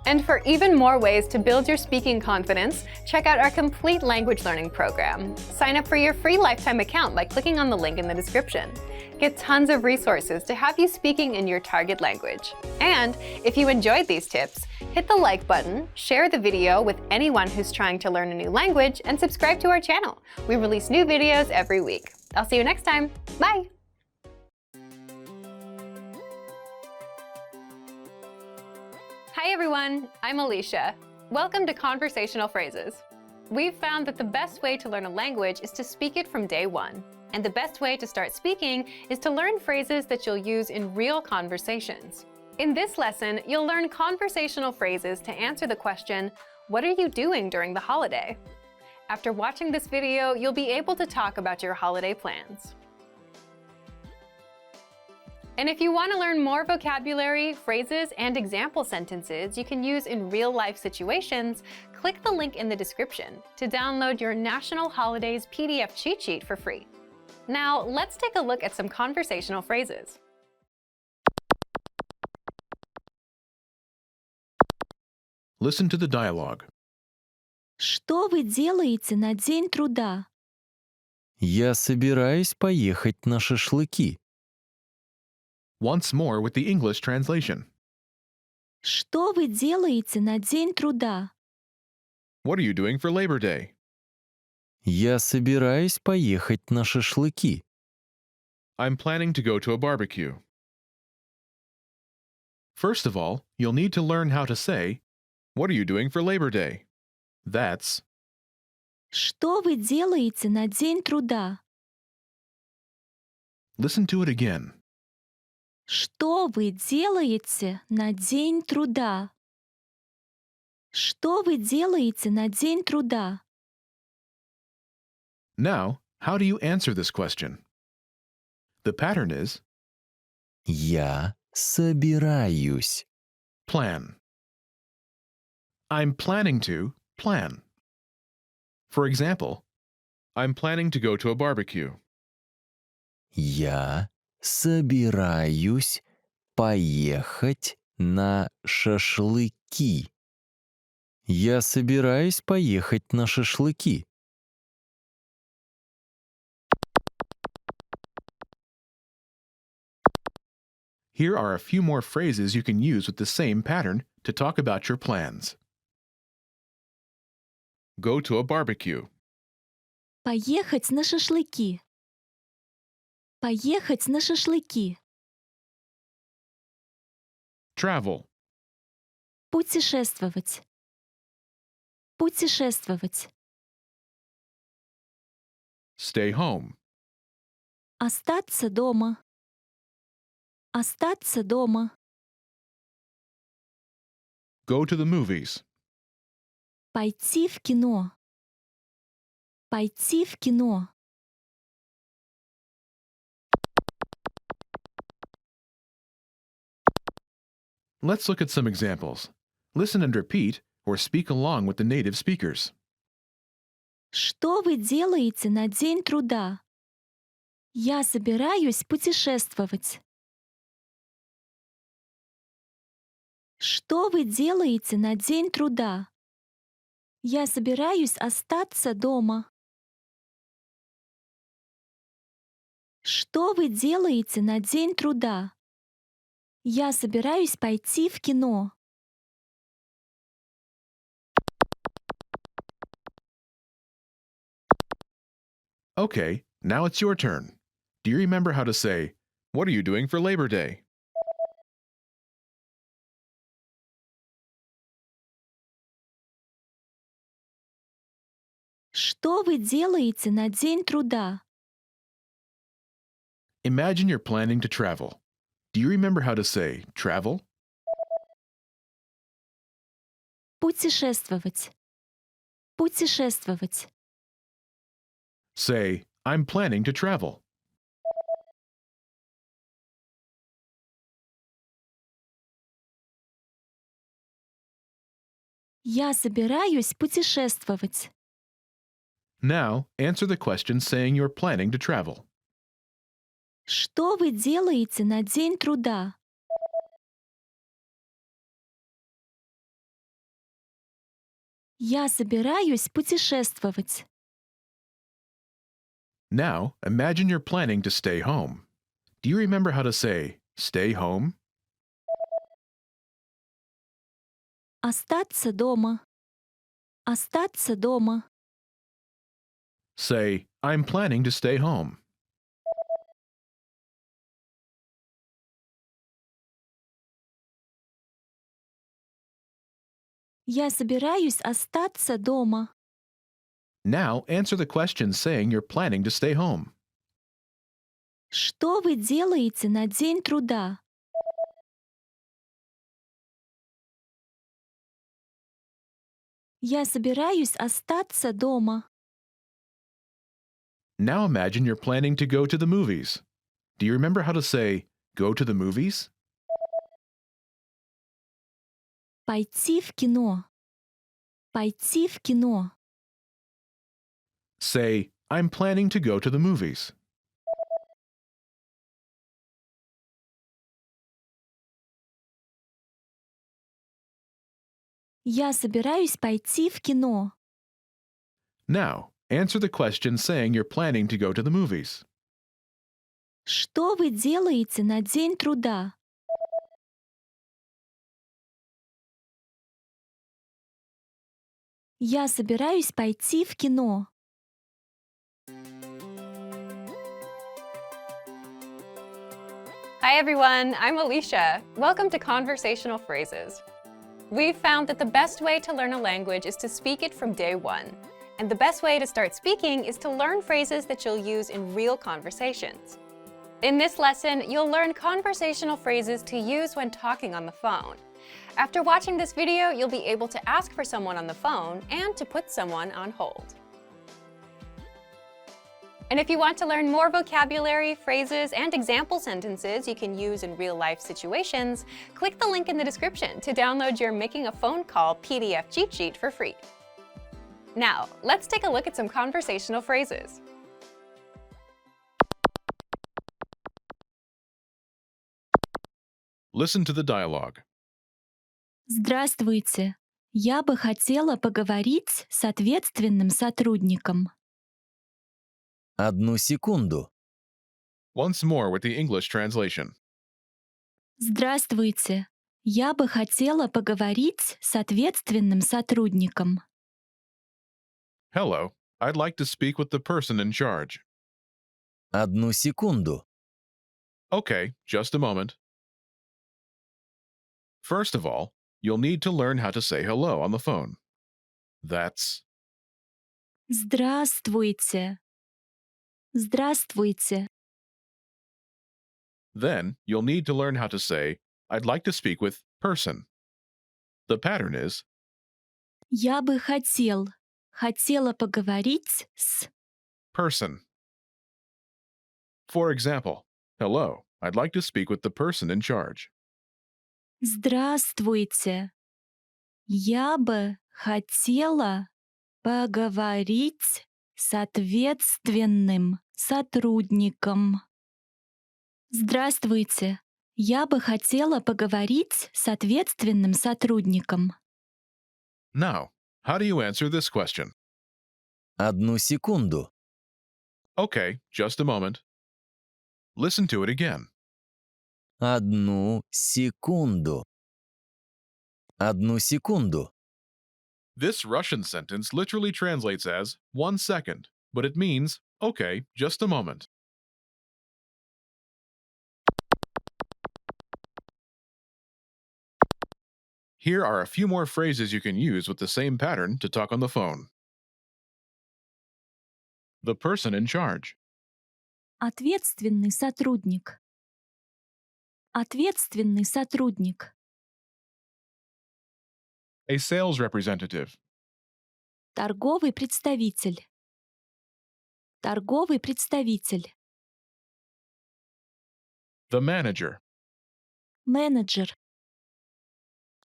And for even more ways to build your speaking confidence, check out our complete language learning program. Sign up for your free lifetime account by clicking on the link in the description. Get tons of resources to have you speaking in your target language. And if you enjoyed these tips, hit the like button, share the video with anyone who's trying to learn a new language, and subscribe to our channel. We release new videos every week. I'll see you next time. Bye! Hi everyone, I'm Alicia. Welcome to Conversational Phrases. We've found that the best way to learn a language is to speak it from day one. And the best way to start speaking is to learn phrases that you'll use in real conversations. In this lesson, you'll learn conversational phrases to answer the question, what are you doing during the holiday? After watching this video, you'll be able to talk about your holiday plans. And if you want to learn more vocabulary, phrases, and example sentences you can use in real-life situations, click the link in the description to download your National Holidays PDF cheat sheet for free. Now, let's take a look at some conversational phrases. Listen to the dialogue. Что вы делаете на День труда? Я собираюсь поехать на шашлыки. Once more with the English translation. Что вы делаете на День труда? What are you doing for Labor Day? Я собираюсь поехать на шашлыки. I'm planning to go to a barbecue. First of all, you'll need to learn how to say, what are you doing for Labor Day? That's, Что вы делаете на День труда? listen to it again. Что вы делаете на День труда? Что вы делаете на День труда? Now, how do you answer this question? The pattern is Я собираюсь. plan. I'm planning to plan. For example, I'm planning to go to a barbecue. Я собираюсь поехать на шашлыки. Я собираюсь поехать на шашлыки. Here are a few more phrases you can use with the same pattern to talk about your plans. Go to a barbecue. Поехать на шашлыки. Поехать на шашлыки. Travel. Путешествовать. Путешествовать. Stay home. Остаться дома. Остаться дома. Go to the movies. Пойти в кино. Пойти в кино. Let's look at some examples. Listen and repeat or speak along with the native speakers. Что вы делаете на День труда? Я собираюсь путешествовать. Что вы делаете на День труда? Я собираюсь остаться дома. Что вы делаете на День труда? Я собираюсь пойти в кино. Okay, now it's your turn. Do you remember how to say, what are you doing for Labor Day? Что вы делаете на День труда? Imagine you're planning to travel. Do you remember how to say travel? Путешествовать. Путешествовать. Say, I'm planning to travel. Я собираюсь путешествовать. Now, answer the question saying you're planning to travel. Что вы делаете на День труда? Я собираюсь путешествовать. Now, imagine you're planning to stay home. Do you remember how to say stay home? Остаться дома. Остаться дома. Say, I'm planning to stay home. Я собираюсь остаться дома. Now, answer the question saying you're planning to stay home. Что вы делаете на День труда? Я собираюсь остаться дома. Now imagine you're planning to go to the movies. Do you remember how to say go to the movies? Пойти в кино. Пойти в кино. Say, I'm planning to go to the movies. Я собираюсь пойти в кино. Now, answer the question saying you're planning to go to the movies. Что вы делаете на День труда? Я собираюсь пойти в кино. Hi everyone, I'm Alicia. Welcome to Conversational Phrases. We've found that the best way to learn a language is to speak it from day one. And the best way to start speaking is to learn phrases that you'll use in real conversations. In this lesson, you'll learn conversational phrases to use when talking on the phone. After watching this video, you'll be able to ask for someone on the phone and to put someone on hold. And if you want to learn more vocabulary, phrases, and example sentences you can use in real-life situations, click the link in the description to download your Making a Phone Call PDF cheat sheet for free. Now, let's take a look at some conversational phrases. Listen to the dialogue. Здравствуйте. Я бы хотела поговорить с ответственным сотрудником. Одну секунду. Once more with the English translation. Здравствуйте. Я бы хотела поговорить с ответственным сотрудником. Hello, I'd like to speak with the person in charge. Одну секунду. Okay, just a moment. First of all, you'll need to learn how to say hello on the phone. That's Здравствуйте. Здравствуйте. Then, you'll need to learn how to say, I'd like to speak with person. The pattern is, Я бы хотела поговорить с. person. For example, hello, I'd like to speak with the person in charge. Здравствуйте. Я бы хотела поговорить с ответственным сотрудником. Здравствуйте. Я бы хотела поговорить с ответственным сотрудником. Now, how do you answer this question? Одну секунду. Okay, just a moment. Listen to it again. Одну секунду. Одну секунду. This Russian sentence literally translates as 1 second, but it means, okay, just a moment. Here are a few more phrases you can use with the same pattern to talk on the phone. The person in charge. Ответственный сотрудник. Ответственный сотрудник. A sales representative. Торговый представитель. Торговый представитель. The manager. Менеджер.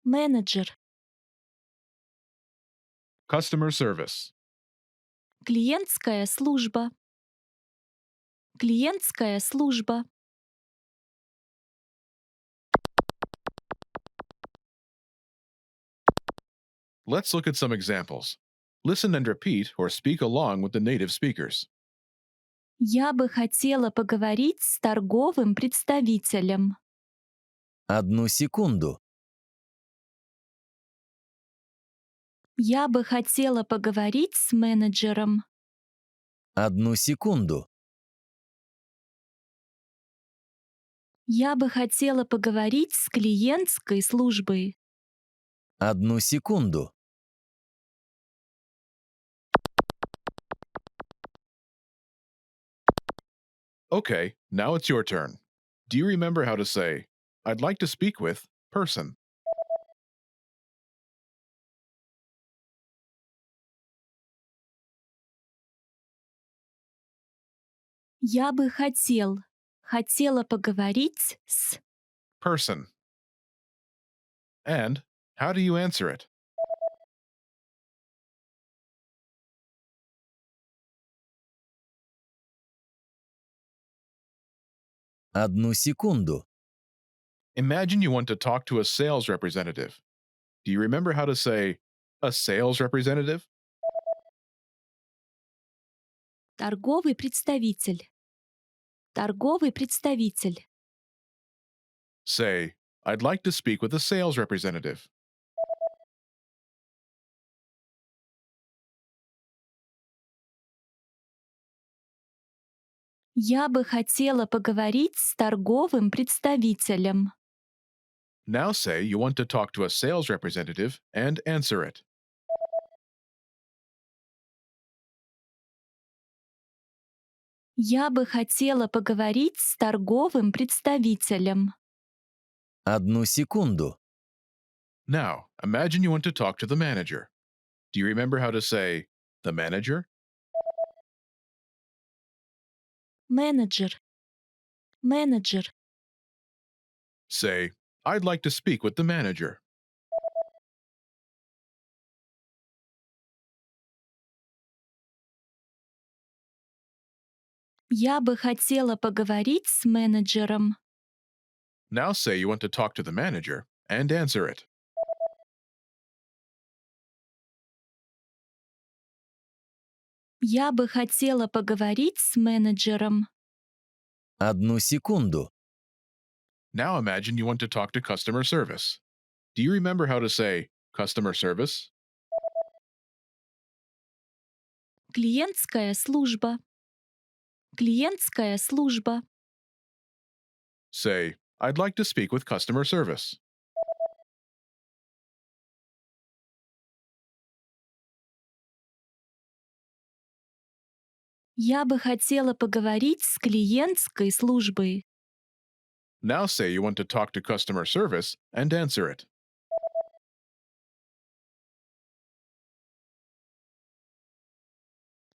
Менеджер. Customer service. Клиентская служба. Клиентская служба. Let's look at some examples. Listen and repeat or speak along with the native speakers. Я бы хотела поговорить с торговым представителем. Одну секунду. Я бы хотела поговорить с менеджером. Одну секунду. Я бы хотела поговорить с клиентской службой. Одну секунду. Okay, now it's your turn. Do you remember how to say, I'd like to speak with person? Я бы хотела поговорить с. Person. And how do you answer it? Одну секунду. Imagine you want to talk to a sales representative. Do you remember how to say a sales representative? Торговый представитель. Торговый представитель. Say, I'd like to speak with a sales representative. Я бы хотела поговорить с торговым представителем. Now say you want to talk to a sales representative and answer it. Я бы хотела поговорить с торговым представителем. Одну секунду. Now, imagine you want to talk to the manager. Do you remember how to say the manager? Менеджер. Менеджер. Say, I'd like to speak with the manager. Я бы хотела поговорить с менеджером. Now say you want to talk to the manager and answer it. Я бы хотела поговорить с менеджером. Одну секунду. Now imagine you want to talk to customer service. Do you remember how to say customer service? Клиентская служба. Клиентская служба. Say, I'd like to speak with customer service. Я бы хотела поговорить с клиентской службой. Now say you want to talk to customer service and answer it.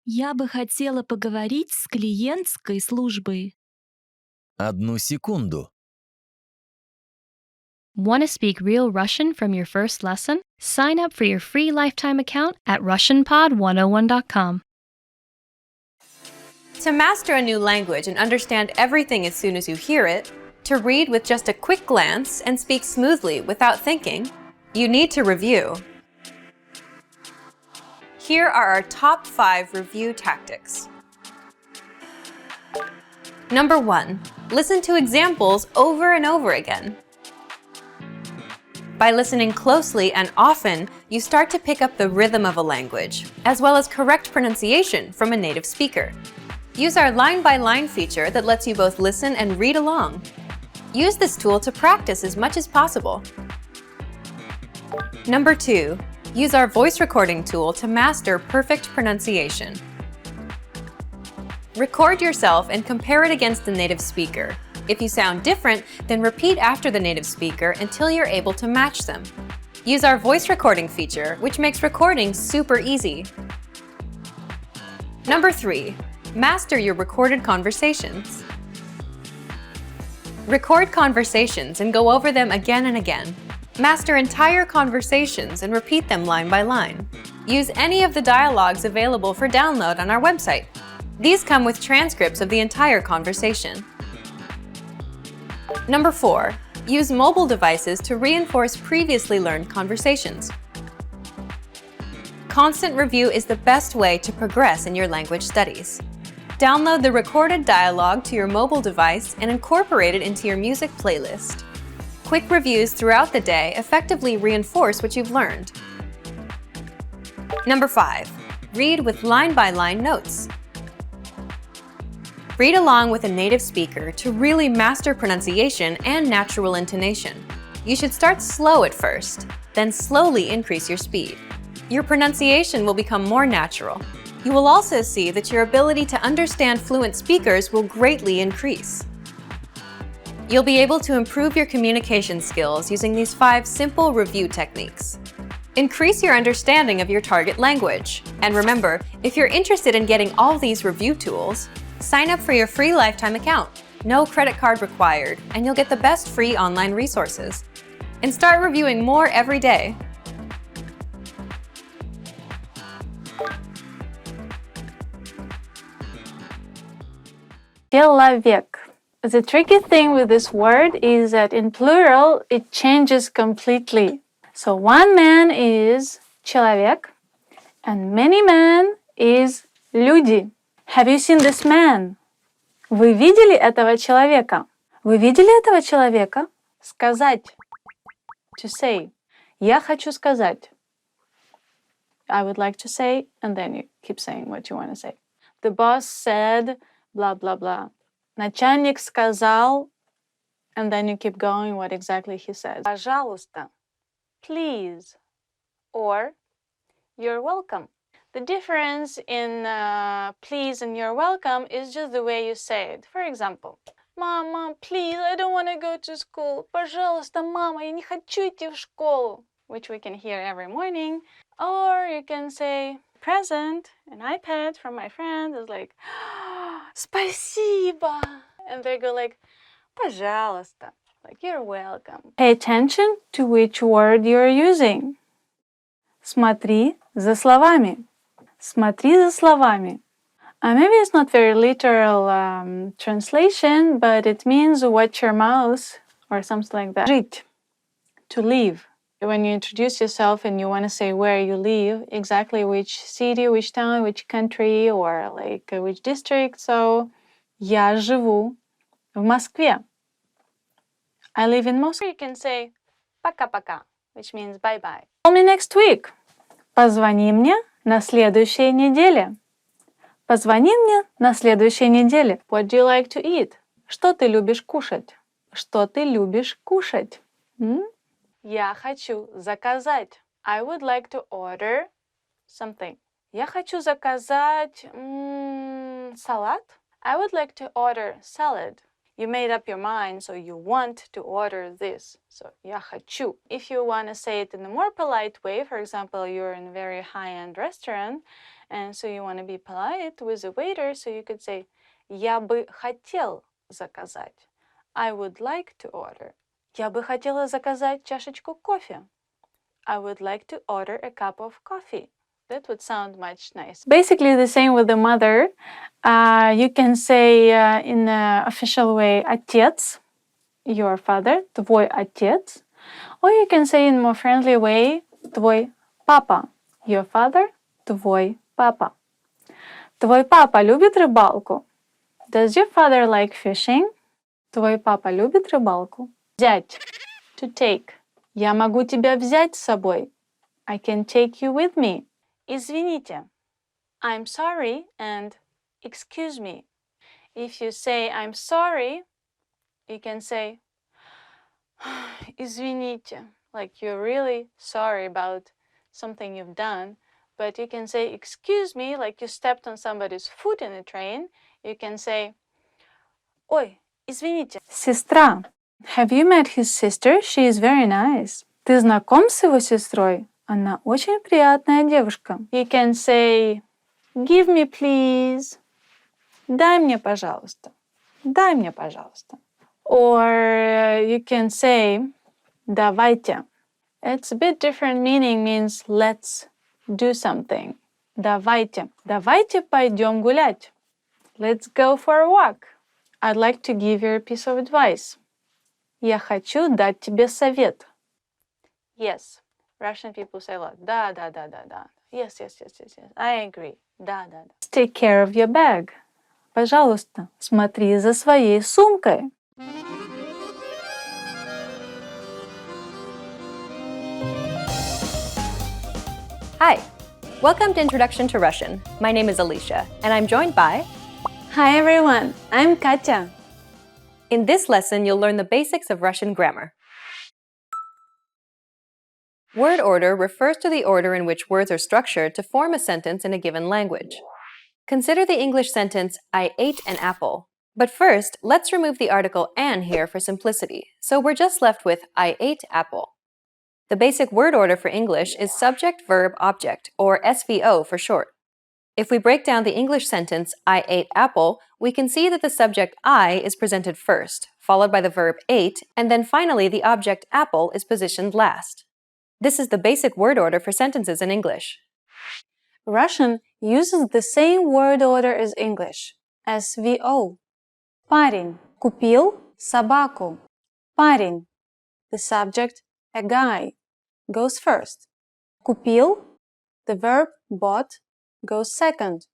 Я бы хотела поговорить с клиентской службой. Одну секунду. Want to speak real Russian from your first lesson? Sign up for your free lifetime account at RussianPod101.com. To master a new language and understand everything as soon as you hear it, to read with just a quick glance and speak smoothly without thinking, you need to review. Here are our top 5 review tactics. Number 1, listen to examples over and over again. By listening closely and often, you start to pick up the rhythm of a language, as well as correct pronunciation from a native speaker. Use our line-by-line feature that lets you both listen and read along. Use this tool to practice as much as possible. Number 2, use our voice recording tool to master perfect pronunciation. Record yourself and compare it against the native speaker. If you sound different, then repeat after the native speaker until you're able to match them. Use our voice recording feature, which makes recording super easy. Number 3, master your recorded conversations. Record conversations and go over them again and again. Master entire conversations and repeat them line by line. Use any of the dialogues available for download on our website. These come with transcripts of the entire conversation. Number 4, use mobile devices to reinforce previously learned conversations. Constant review is the best way to progress in your language studies. Download the recorded dialogue to your mobile device and incorporate it into your music playlist. Quick reviews throughout the day effectively reinforce what you've learned. Number 5, read with line-by-line notes. Read along with a native speaker to really master pronunciation and natural intonation. You should start slow at first, then slowly increase your speed. Your pronunciation will become more natural. You will also see that your ability to understand fluent speakers will greatly increase. You'll be able to improve your communication skills using these 5 simple review techniques. Increase your understanding of your target language. And remember, if you're interested in getting all these review tools, sign up for your free lifetime account. No credit card required, and you'll get the best free online resources. And start reviewing more every day. Человек. The tricky thing with this word is that in plural, it changes completely. So one man is человек, and many men is люди. Have you seen this man? Вы видели этого человека? Вы видели этого человека? Сказать. To say. Я хочу сказать. I would like to say, and then you keep saying what you want to say. The boss said, blah, blah, blah. Начальник сказал, and then you keep going what exactly he says. Пожалуйста. Please. Or, you're welcome. The difference in please and you're welcome is just the way you say it. For example, Mom, please, I don't want to go to school. Пожалуйста, мама, я не хочу идти в школу. Which we can hear every morning. Or you can say, present, an iPad from my friend is like, спасибо. And they go like, пожалуйста. Like, you're welcome. Pay attention to which word you're using. Смотри за словами. Смотри за словами. Maybe it's not very literal translation, but it means watch your mouth or something like that. Жить. To live. When you introduce yourself and you want to say where you live, exactly which city, which town, which country, or like which district. So, я живу в Москве. I live in Moscow. You can say пока-пока, which means bye-bye. Call me next week. Позвони мне на следующей неделе. Позвони мне на следующей неделе. What do you like to eat? Что ты любишь кушать? Что ты любишь кушать? Я хочу заказать. I would like to order something. Я хочу заказать салат. I would like to order salad. You made up your mind, so you want to order this. So, я хочу. If you want to say it in a more polite way, for example, you're in a very high-end restaurant, and so you want to be polite with the waiter, so you could say, я бы хотел заказать. I would like to order. Я бы хотела заказать чашечку кофе. I would like to order a cup of coffee. That would sound much nicer. Basically the same with the mother. You can say in an official way, отец, your father, твой отец. Or you can say in a more friendly way, твой папа, your father, твой папа. Твой папа любит рыбалку? Does your father like fishing? Твой папа любит рыбалку? Взять, to take. Я могу тебя взять с собой. I can take you with me. Извините. I'm sorry and excuse me. If you say I'm sorry, you can say извините. Like you're really sorry about something you've done. But you can say excuse me, like you stepped on somebody's foot in a train. You can say ой, извините. Сестра. Have you met his sister? She is very nice. Ты знаком с его сестрой? Она очень приятная девушка. You can say, give me please. Дай мне, пожалуйста. Дай мне, пожалуйста. Or you can say, давайте. It's a bit different meaning, means let's do something. Давайте. Давайте пойдем гулять. Let's go for a walk. I'd like to give you a piece of advice. Я хочу дать тебе совет. Yes, Russian people say a lot. Да. Yes. I agree. Да. Take care of your bag. Пожалуйста, смотри за своей сумкой. Hi, welcome to Introduction to Russian. My name is Alicia, and I'm joined by... Hi everyone, I'm Katya. In this lesson, you'll learn the basics of Russian grammar. Word order refers to the order in which words are structured to form a sentence in a given language. Consider the English sentence, I ate an apple. But first, let's remove the article an here for simplicity, so we're just left with I ate apple. The basic word order for English is subject, verb, object, or SVO for short. If we break down the English sentence, I ate apple, we can see that the subject I is presented first, followed by the verb ate, and then finally the object apple is positioned last. This is the basic word order for sentences in English. Russian uses the same word order as English. SVO. Парень купил собаку. Парень. The subject, a guy. goes first. Купил, the verb bought, goes second.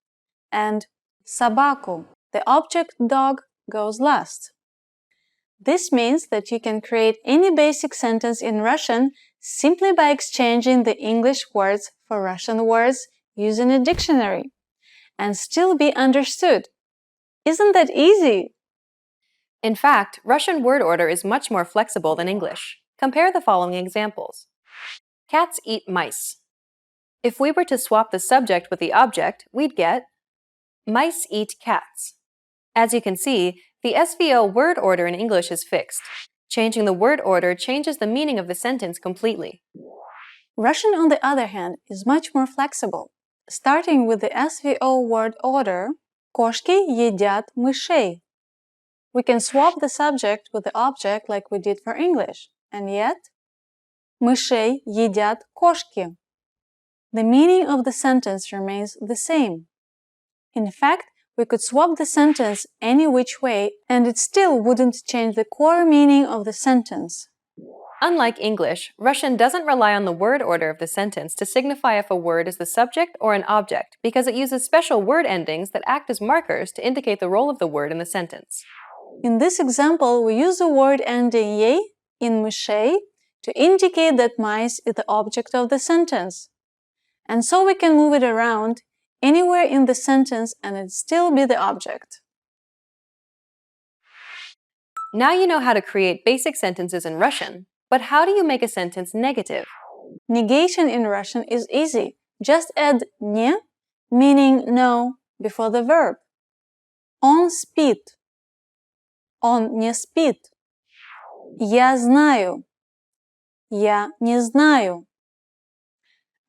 And собаку, the object dog, goes last. This means that you can create any basic sentence in Russian simply by exchanging the English words for Russian words using a dictionary and still be understood. Isn't that easy? In fact, Russian word order is much more flexible than English. Compare the following examples. Cats eat mice. If we were to swap the subject with the object, we'd get mice eat cats. As you can see, the SVO word order in English is fixed. Changing the word order changes the meaning of the sentence completely. Russian, on the other hand, is much more flexible. Starting with the SVO word order, кошки едят мышей. We can swap the subject with the object like we did for English, and yet, мышей едят кошки. The meaning of the sentence remains the same. In fact, we could swap the sentence any which way and it still wouldn't change the core meaning of the sentence. Unlike English, Russian doesn't rely on the word order of the sentence to signify if a word is the subject or an object because it uses special word endings that act as markers to indicate the role of the word in the sentence. In this example, we use the word ending "ей" in мышей to indicate that mice is the object of the sentence. And so we can move it around anywhere in the sentence and it still be the object. Now you know how to create basic sentences in Russian, but how do you make a sentence negative? Negation in Russian is easy. Just add "не", meaning no, before the verb. Он спит. Он не спит. Я знаю. Я не знаю.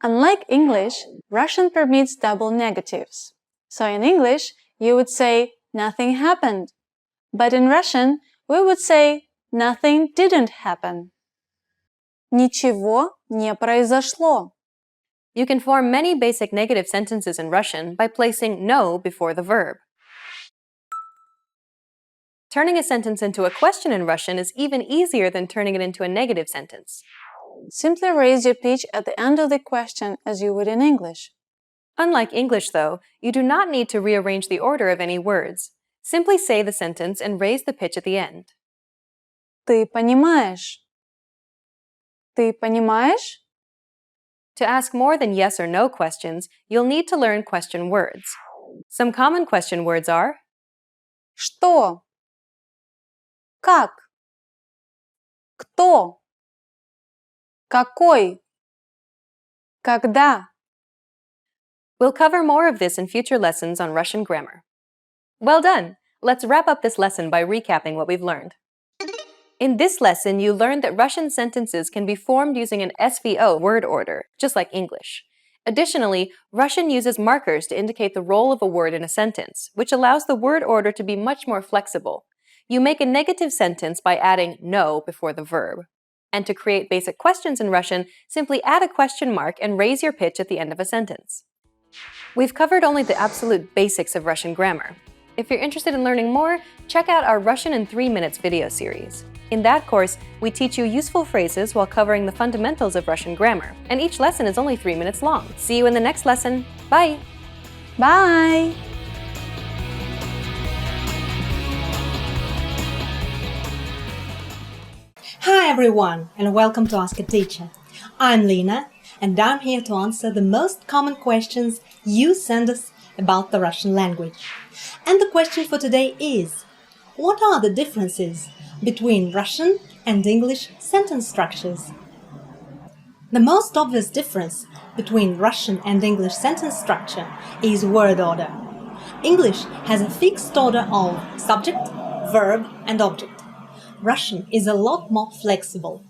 Unlike English, Russian permits double negatives. So in English, you would say nothing happened. But in Russian, we would say nothing didn't happen. Ничего не произошло. You can form many basic negative sentences in Russian by placing no before the verb. Turning a sentence into a question in Russian is even easier than turning it into a negative sentence. Simply raise your pitch at the end of the question as you would in English. Unlike English, though, you do not need to rearrange the order of any words. Simply say the sentence and raise the pitch at the end. Ты понимаешь? Ты понимаешь? To ask more than yes or no questions, you'll need to learn question words. Some common question words are Что? Как? Кто? Какой? Когда? We'll cover more of this in future lessons on Russian grammar. Well done! Let's wrap up this lesson by recapping what we've learned. In this lesson, you learned that Russian sentences can be formed using an SVO word order, just like English. Additionally, Russian uses markers to indicate the role of a word in a sentence, which allows the word order to be much more flexible. You make a negative sentence by adding no before the verb. And to create basic questions in Russian, simply add a question mark and raise your pitch at the end of a sentence. We've covered only the absolute basics of Russian grammar. If you're interested in learning more, check out our Russian in 3 minutes video series. In that course, we teach you useful phrases while covering the fundamentals of Russian grammar, and each lesson is only 3 minutes long. See you in the next lesson. Bye! Bye! Hi everyone, and welcome to Ask a Teacher. I'm Lina, and I'm here to answer the most common questions you send us about the Russian language. And the question for today is, what are the differences between Russian and English sentence structures? The most obvious difference between Russian and English sentence structure is word order. English has a fixed order of subject, verb, and object. Russian is a lot more flexible.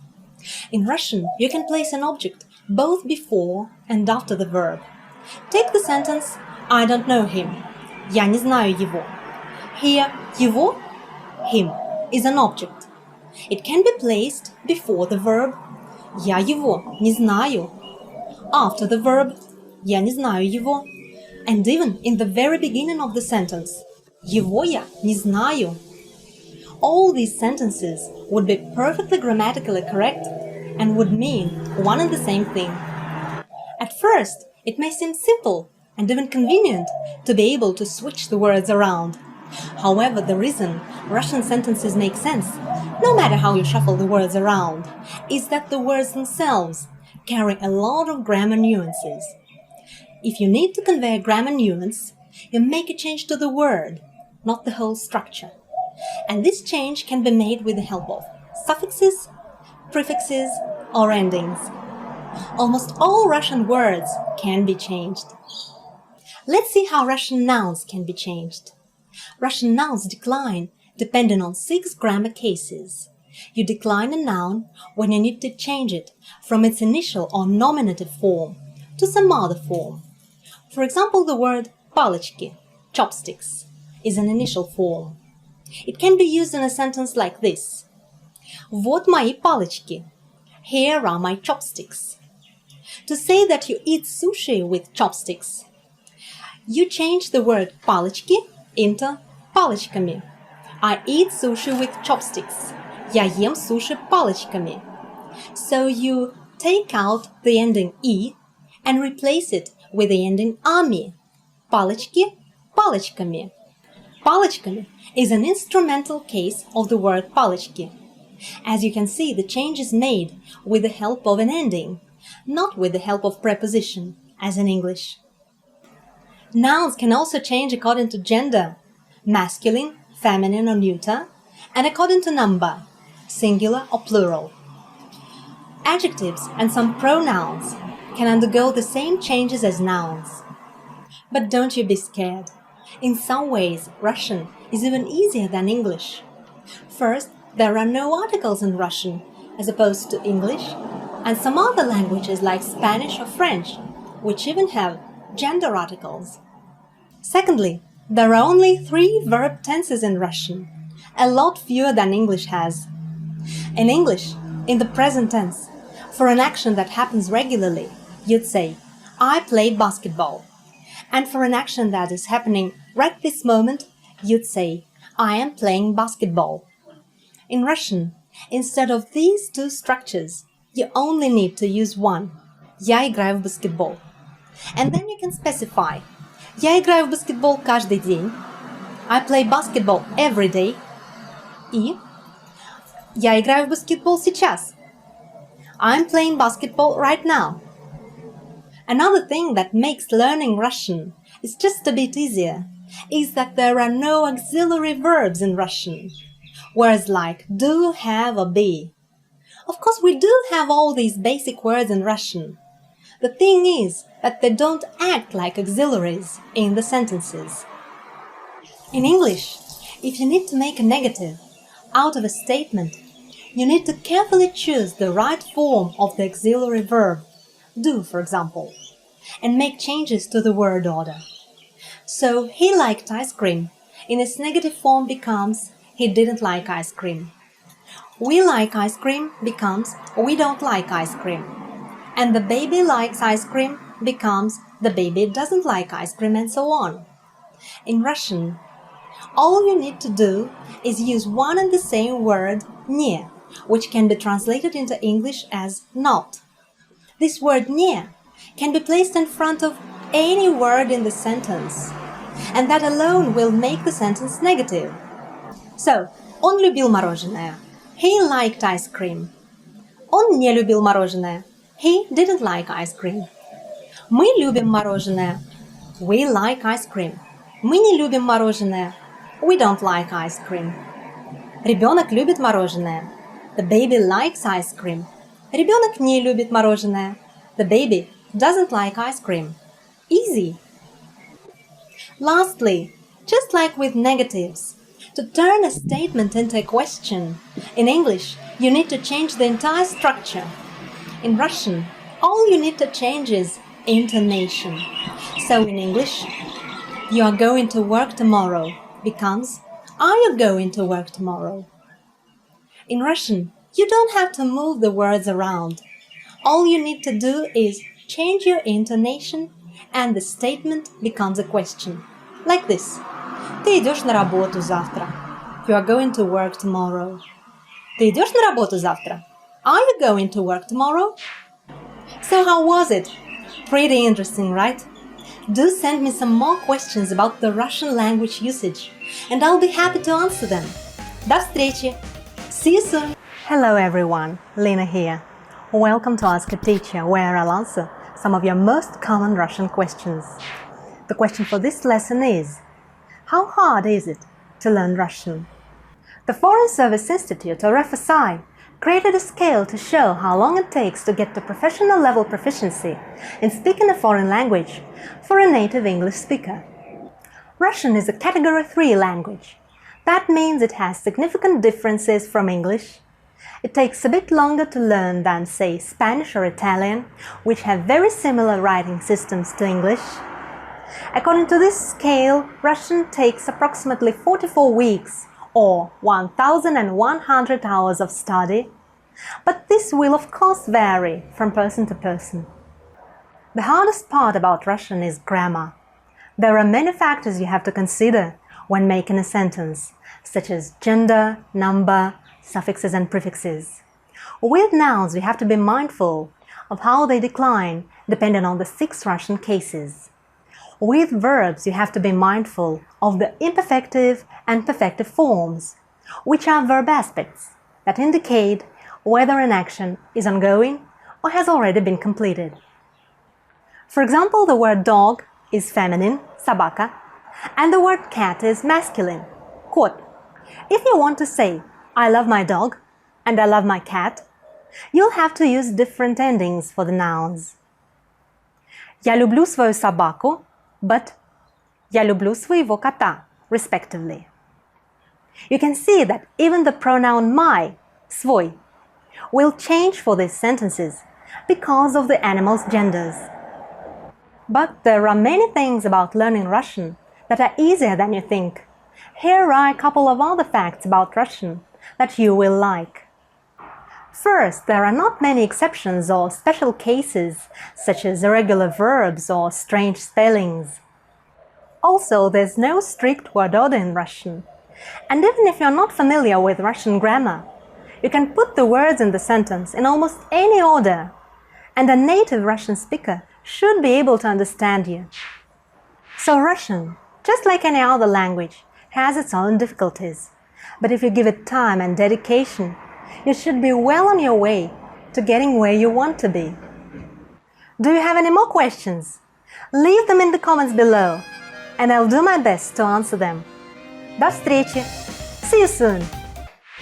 In Russian, you can place an object both before and after the verb. Take the sentence I don't know him. Я не знаю его. Here, его, him, is an object. It can be placed before the verb Я его не знаю, after the verb Я не знаю его, and even in the very beginning of the sentence Его я не знаю. All these sentences would be perfectly grammatically correct and would mean one and the same thing. At first, it may seem simple and even convenient to be able to switch the words around. However, the reason Russian sentences make sense, no matter how you shuffle the words around, is that the words themselves carry a lot of grammar nuances. If you need to convey a grammar nuance, you make a change to the word, not the whole structure. And this change can be made with the help of suffixes, prefixes, or endings. Almost all Russian words can be changed. Let's see how Russian nouns can be changed. Russian nouns decline depending on 6 grammar cases. You decline a noun when you need to change it from its initial or nominative form to some other form. For example, the word палочки, chopsticks, is an initial form. It can be used in a sentence like this. Вот мои палочки. Here are my chopsticks. To say that you eat sushi with chopsticks, you change the word палочки into палочками. I eat sushi with chopsticks. Я ем суши палочками. So you take out the ending «и» and replace it with the ending «ами». Палочки палочками. Палочками is an instrumental case of the word палочки. As you can see, the change is made with the help of an ending, not with the help of preposition, as in English. Nouns can also change according to gender, masculine, feminine or neuter, and according to number, singular or plural. Adjectives and some pronouns can undergo the same changes as nouns. But don't you be scared. In some ways, Russian is even easier than English. First, there are no articles in Russian, as opposed to English, and some other languages like Spanish or French, which even have gender articles. Secondly, there are only 3 verb tenses in Russian, a lot fewer than English has. In English, in the present tense, for an action that happens regularly, you'd say, I played basketball. And for an action that is happening right this moment, you'd say, I am playing basketball. In Russian, instead of these 2 structures, you only need to use one. Я играю в баскетбол. And then you can specify. Я играю в баскетбол каждый день. I play basketball every day. И я играю в баскетбол сейчас. I'm playing basketball right now. Another thing that makes learning Russian is just a bit easier is that there are no auxiliary verbs in Russian. Words like do, have, or be. Of course, we do have all these basic words in Russian. The thing is that they don't act like auxiliaries in the sentences. In English, if you need to make a negative out of a statement, you need to carefully choose the right form of the auxiliary verb, do, for example, and make changes to the word order. So, he liked ice cream in its negative form becomes he didn't like ice cream. We like ice cream becomes we don't like ice cream. And the baby likes ice cream becomes the baby doesn't like ice cream, and so on. In Russian, all you need to do is use one and the same word не, which can be translated into English as not. This word не can be placed in front of any word in the sentence, and that alone will make the sentence negative. So, он любил мороженое. He liked ice cream. Он не любил мороженое. He didn't like ice cream. Мы любим мороженое. We like ice cream. Мы не любим мороженое. We don't like ice cream. Ребенок любит мороженое. The baby likes ice cream. Ребенок не любит мороженое. The baby doesn't like ice cream. Easy. Lastly, just like with negatives, to turn a statement into a question, in English, you need to change the entire structure. In Russian, all you need to change is intonation. So in English, you are going to work tomorrow becomes are you going to work tomorrow? In Russian, you don't have to move the words around. All you need to do is change your intonation and the statement becomes a question. Like this. Ты идешь на работу завтра. You are going to work tomorrow. Ты идешь на работу завтра? Are you going to work tomorrow? So how was it? Pretty interesting, right? Do send me some more questions about the Russian language usage, and I'll be happy to answer them. До встречи! See you soon! Hello everyone, Lena here. Welcome to Ask a Teacher, where I'll answer some of your most common Russian questions. The question for this lesson is: how hard is it to learn Russian? The Foreign Service Institute, or FSI, created a scale to show how long it takes to get to professional level proficiency in speaking a foreign language for a native English speaker. Russian is a Category 3 language. That means it has significant differences from English. It takes a bit longer to learn than, say, Spanish or Italian, which have very similar writing systems to English. According to this scale, Russian takes approximately 44 weeks, or 1,100 hours of study, but this will of course vary from person to person. The hardest part about Russian is grammar. There are many factors you have to consider when making a sentence, such as gender, number, suffixes and prefixes. With nouns, we have to be mindful of how they decline depending on the 6 Russian cases. With verbs, you have to be mindful of the imperfective and perfective forms, which are verb aspects that indicate whether an action is ongoing or has already been completed. For example, the word dog is feminine, собака, and the word cat is masculine, кот. If you want to say, I love my dog and I love my cat, you'll have to use different endings for the nouns. Я люблю свою собаку, but я люблю своего кота, respectively. You can see that even the pronoun my, свой, will change for these sentences because of the animals' genders. But there are many things about learning Russian that are easier than you think. Here are a couple of other facts about Russian that you will like. First, there are not many exceptions or special cases, such as irregular verbs or strange spellings. Also, there's no strict word order in Russian. And even if you're not familiar with Russian grammar, you can put the words in the sentence in almost any order, and a native Russian speaker should be able to understand you. So Russian, just like any other language, has its own difficulties. But if you give it time and dedication, you should be well on your way to getting where you want to be. Do you have any more questions? Leave them in the comments below, and I'll do my best to answer them. До встречи! See you soon!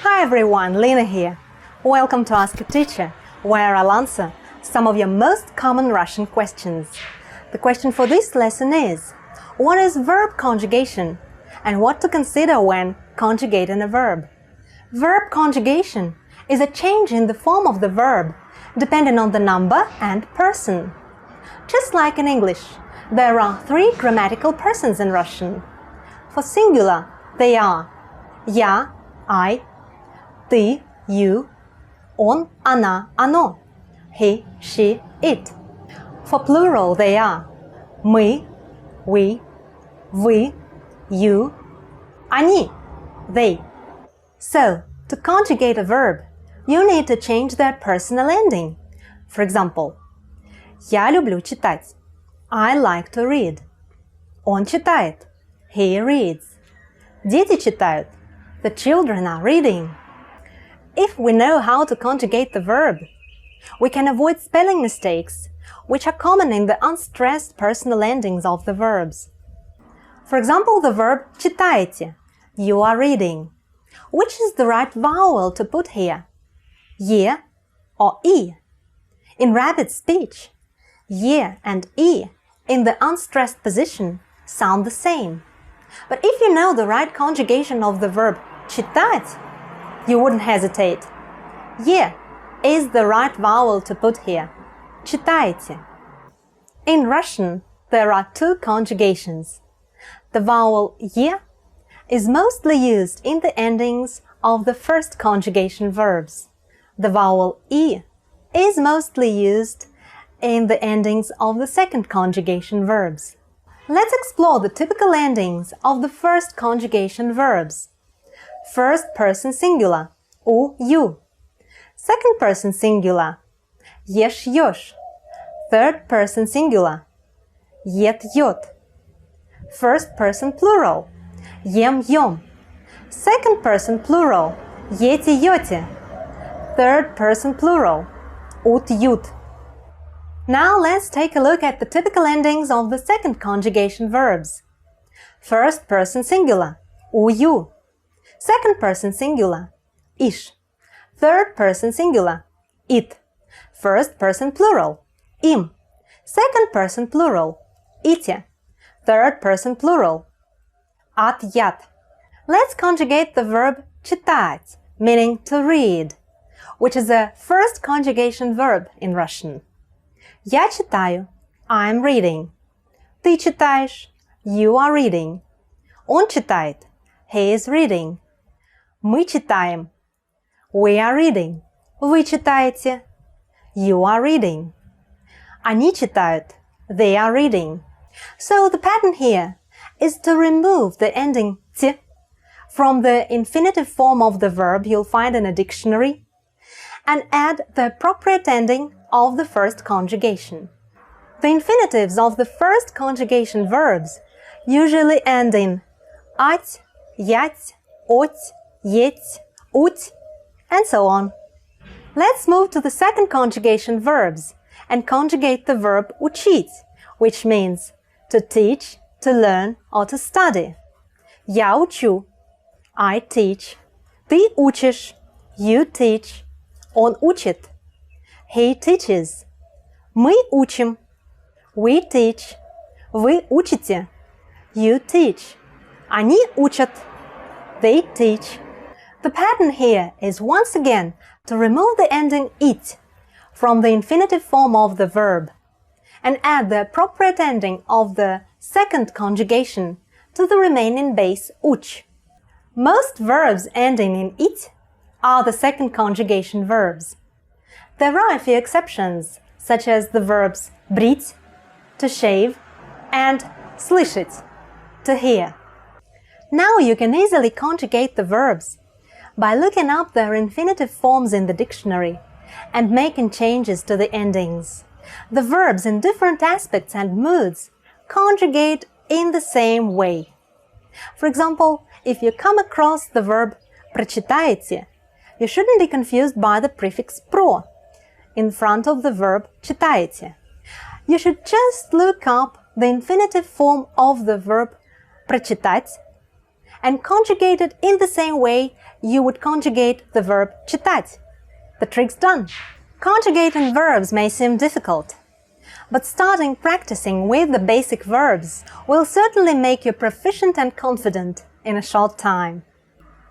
Hi everyone, Lena here. Welcome to Ask a Teacher, where I'll answer some of your most common Russian questions. The question for this lesson is: what is verb conjugation, and what to consider when conjugating a verb? Verb conjugation is a change in the form of the verb, depending on the number and person. Just like in English, there are 3 grammatical persons in Russian. For singular, they are я, I, ты, you, он, она, оно, he, she, it. For plural, they are мы, we, вы, you, они, they. So, to conjugate a verb, you need to change their personal ending. For example, я люблю читать. I like to read. Он читает. He reads. Дети читают. The children are reading. If we know how to conjugate the verb, we can avoid spelling mistakes, which are common in the unstressed personal endings of the verbs. For example, the verb читаете. You are reading. Which is the right vowel to put here? Е or И? In rapid speech, Е and И in the unstressed position sound the same. But if you know the right conjugation of the verb читать, you wouldn't hesitate. Е is the right vowel to put here. Читаете. In Russian, there are 2 conjugations. The vowel Е is mostly used in the endings of the first conjugation verbs. The vowel I is mostly used in the endings of the second conjugation verbs. Let's explore the typical endings of the first conjugation verbs. First person singular, у, you. Second person singular. Ешь, ешь. Third person singular. Ед, ед. First person plural. Ем, ем. Second person plural. Ете, ете. Third person plural. Ут, ют. Now let's take a look at the typical endings of the second conjugation verbs. First person singular. ую. Second person singular. Иш. Third person singular. Ит. First person plural. Им. Second person plural. Ите. Third person plural. Ат, ят. Let's conjugate the verb читать, meaning to read, which is a first conjugation verb in Russian. Я читаю. I'm reading. Ты читаешь. You are reading. Он читает. He is reading. Мы читаем. We are reading. Вы читаете. You are reading. Они читают. They are reading. So the pattern here is to remove the ending «т» from the infinitive form of the verb you'll find in a dictionary and add the appropriate ending of the first conjugation. The infinitives of the first conjugation verbs usually end in ать, ять, оть, еть, уть, and so on. Let's move to the second conjugation verbs and conjugate the verb учить, which means to teach, to learn, or to study. Я учу. I teach. Ты учишь. You teach. Он учит. He teaches. Мы учим. We teach. Вы учите. You teach. Они учат. They teach. The pattern here is once again to remove the ending it from the infinitive form of the verb and add the appropriate ending of the second conjugation to the remaining base uch. Most verbs ending in it are the second conjugation verbs. There are a few exceptions, such as the verbs брить, to shave, and слышать, to hear. Now you can easily conjugate the verbs by looking up their infinitive forms in the dictionary and making changes to the endings. The verbs in different aspects and moods conjugate in the same way. For example, if you come across the verb прочитаете, you shouldn't be confused by the prefix про in front of the verb читаете. You should just look up the infinitive form of the verb прочитать and conjugate it in the same way you would conjugate the verb читать. The trick's done. Conjugating verbs may seem difficult, but starting practicing with the basic verbs will certainly make you proficient and confident in a short time.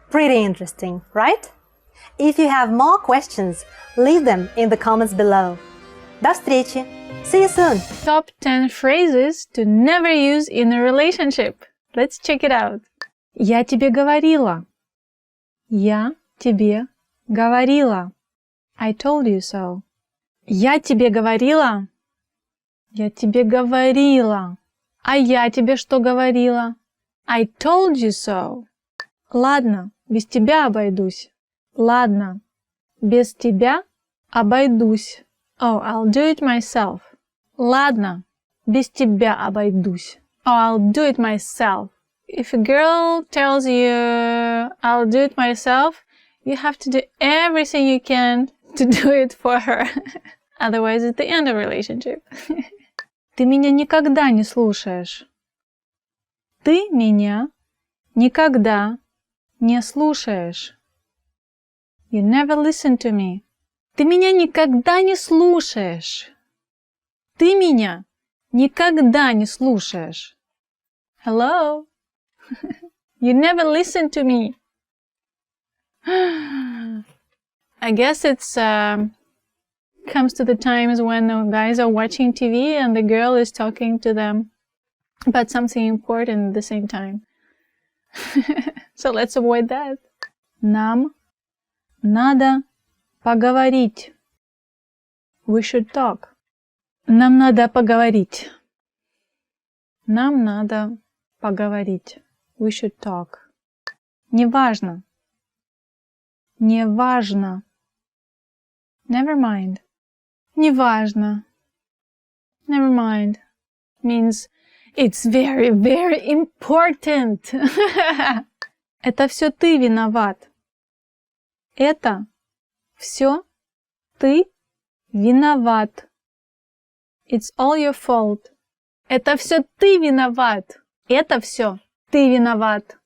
Pretty interesting, right? If you have more questions, leave them in the comments below. До встречи! See you soon! Top 10 phrases to never use in a relationship. Let's check it out. Я тебе говорила. Я тебе говорила. I told you so. Я тебе говорила. Я тебе говорила. А я тебе что говорила? I told you so. Ладно, без тебя обойдусь. Ладно, без тебя обойдусь. Oh, I'll do it myself. Ладно, без тебя обойдусь. Oh, I'll do it myself. If a girl tells you, I'll do it myself, you have to do everything you can to do it for her. Otherwise, it's the end of relationship. Ты меня никогда не слушаешь. Ты меня никогда не слушаешь. You never listen to me. Ты меня никогда не слушаешь. Ты меня никогда не слушаешь. Hello? You never listen to me. I guess it's comes to the times when guys are watching TV and the girl is talking to them about something important at the same time. So let's avoid that. Нам надо поговорить. We should talk. Нам надо поговорить. Нам надо поговорить. We should talk. Неважно. Неважно. Never mind. Неважно. Never mind means it's very, very important. Это все ты виноват. Это все ты виноват. It's all your fault. Это все ты виноват. Это все ты виноват.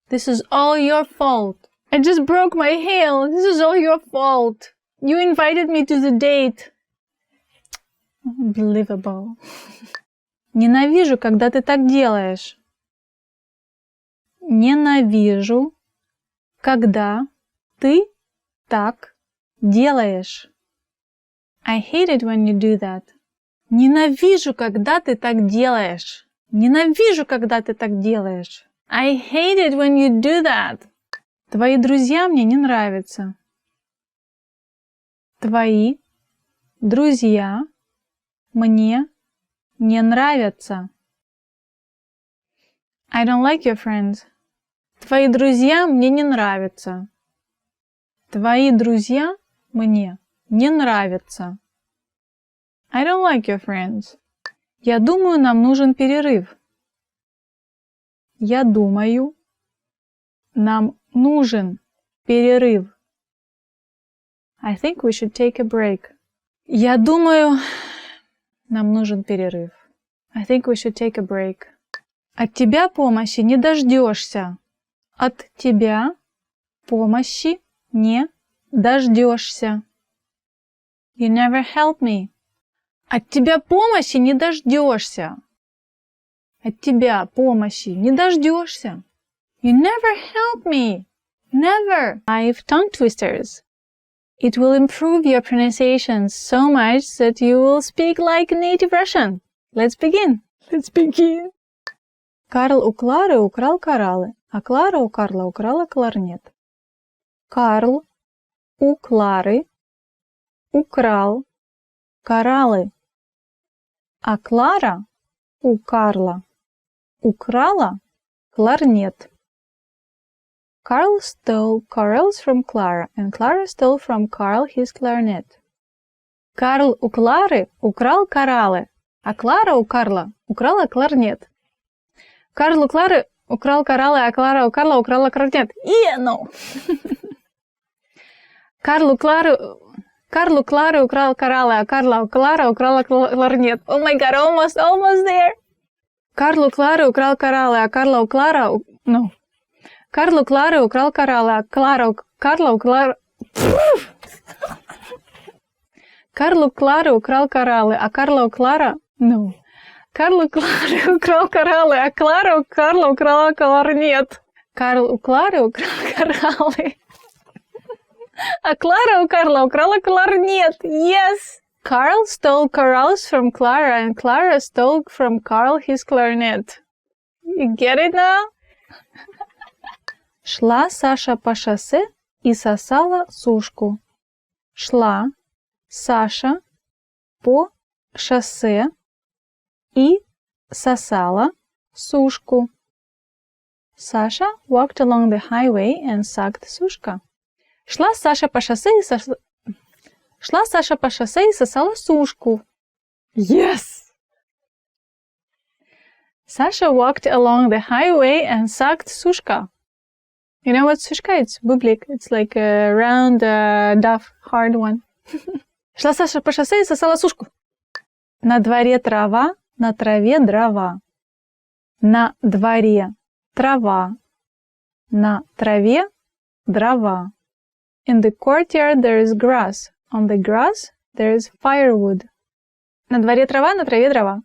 This is all your fault. I just broke my heel. This is all your fault. You invited me to the date. Unbelievable. Ненавижу, когда ты так делаешь. Ненавижу, когда ты так делаешь. I hate it when you do that. Ненавижу, когда ты так делаешь. Ненавижу, когда ты так делаешь. I hate it when you do that. Твои друзья мне не нравятся. Твои друзья мне не нравятся. I don't like your friends. Твои друзья мне не нравятся. Твои друзья мне не нравятся. I don't like your friends. Я думаю, нам нужен перерыв. Я думаю, нам нужен перерыв. I think we should take a break. Я думаю, нам нужен перерыв. I think we should take a break. От тебя помощи не дождешься. От тебя помощи не дождешься. You never help me. От тебя помощи не дождешься. От тебя помощи не дождешься. You never help me. Never. 5 tongue twisters. It will improve your pronunciation so much that you will speak like a native Russian. Let's begin. Let's begin. Карл у Клары украл кораллы, а Клара у Карла украла кларнет. Карл у Клары украл кораллы, а Клара у Карла украла кларнет. Carl stole corals from Clara, and Clara stole from Carl his clarinet. Карл у Клары украл кораллы, а Клара у Карла украла кларнет. Карл у Клары украл кораллы, а Клара у Карла украла кларнет. Yeah, no. Карл у Клары украл кораллы, а Карла у Клара украла кларнет. Oh my god, almost there. Карл у Клары украл кораллы, а Карла у Клара... No. Карл у Клары украл кораллы, а Карл у Клары украл кораллы, а Карла у Клара... No. Карл у Клары украл кораллы, а Клара у Карла украла кларнет. Карл у Клары украл кораллы, а Клара у Карла украла кларнет. Yes! Carl stole corals from Clara, and Clara stole from Carl his clarinet. You get it now? Шла Саша по шоссе и сосала сушку. Шла Саша по шоссе и сосала сушку. Саша walked along the highway and sucked сушка. Шла Саша по шоссе и сосала сушку. Yes! Sasha walked along the highway and sucked сушка. You know what сушка? It's бублик. It's like a round, tough, hard one. Шла Саша по шоссе и сосала сушку. На дворе трава, на траве дрова. На дворе трава, на траве дрова. In the courtyard there is grass. On the grass there is firewood. На дворе трава, на траве дрова.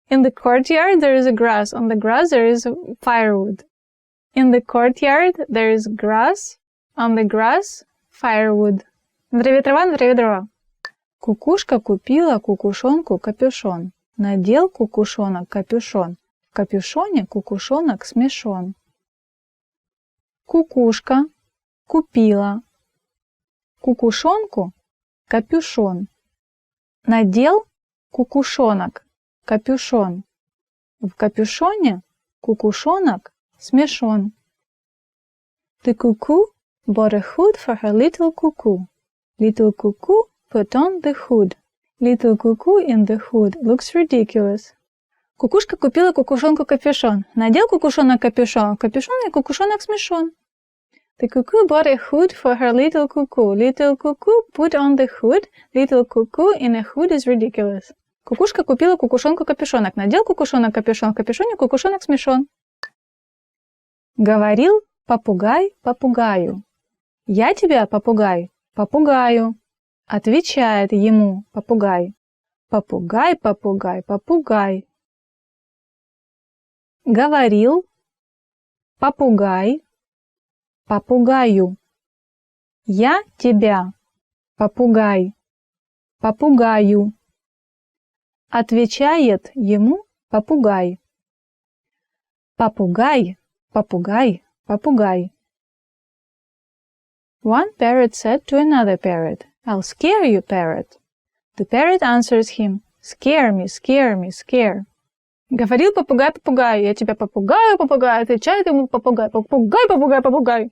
In the courtyard there is a grass. On the grass there is firewood. In the courtyard there is grass. On the grass firewood. На траве трава, на траве дрова. Кукушка купила кукушонку капюшон. Надел кукушонок капюшон. В капюшоне кукушонок смешон. Кукушка купила кукушонку капюшон. Надел кукушонок капюшон. В капюшоне кукушонок смешон. The cuckoo bought a hood for her little cuckoo. Little cuckoo put on the hood. Little cuckoo in the hood looks ridiculous. Кукушка купила кукушонку капюшон. Надел кукушонок капюшон. Капюшон и кукушонок смешон. The cuckoo bought a hood for her little cuckoo. Little cuckoo put on the hood. Little cuckoo in a hood is ridiculous. Кукушка купила кукушонку капюшонок. Надел кукушонок капюшон. В капюшоне кукушонок смешон. Говорил попугай попугаю. Я тебя, попугай, попугаю. Отвечает ему попугай. Попугай, попугай, попугай. Говорил попугай попугаю. Я тебя, попугай, попугаю. Отвечает ему попугай. Попугай, попугай, попугай. One parrot said to another parrot, I'll scare you, parrot. The parrot answers him, Scare me, scare me, scare. Говорил попугай попугаю, я тебя попугаю, попугаю, отвечает ему попугай, попугай, попугай, попугай.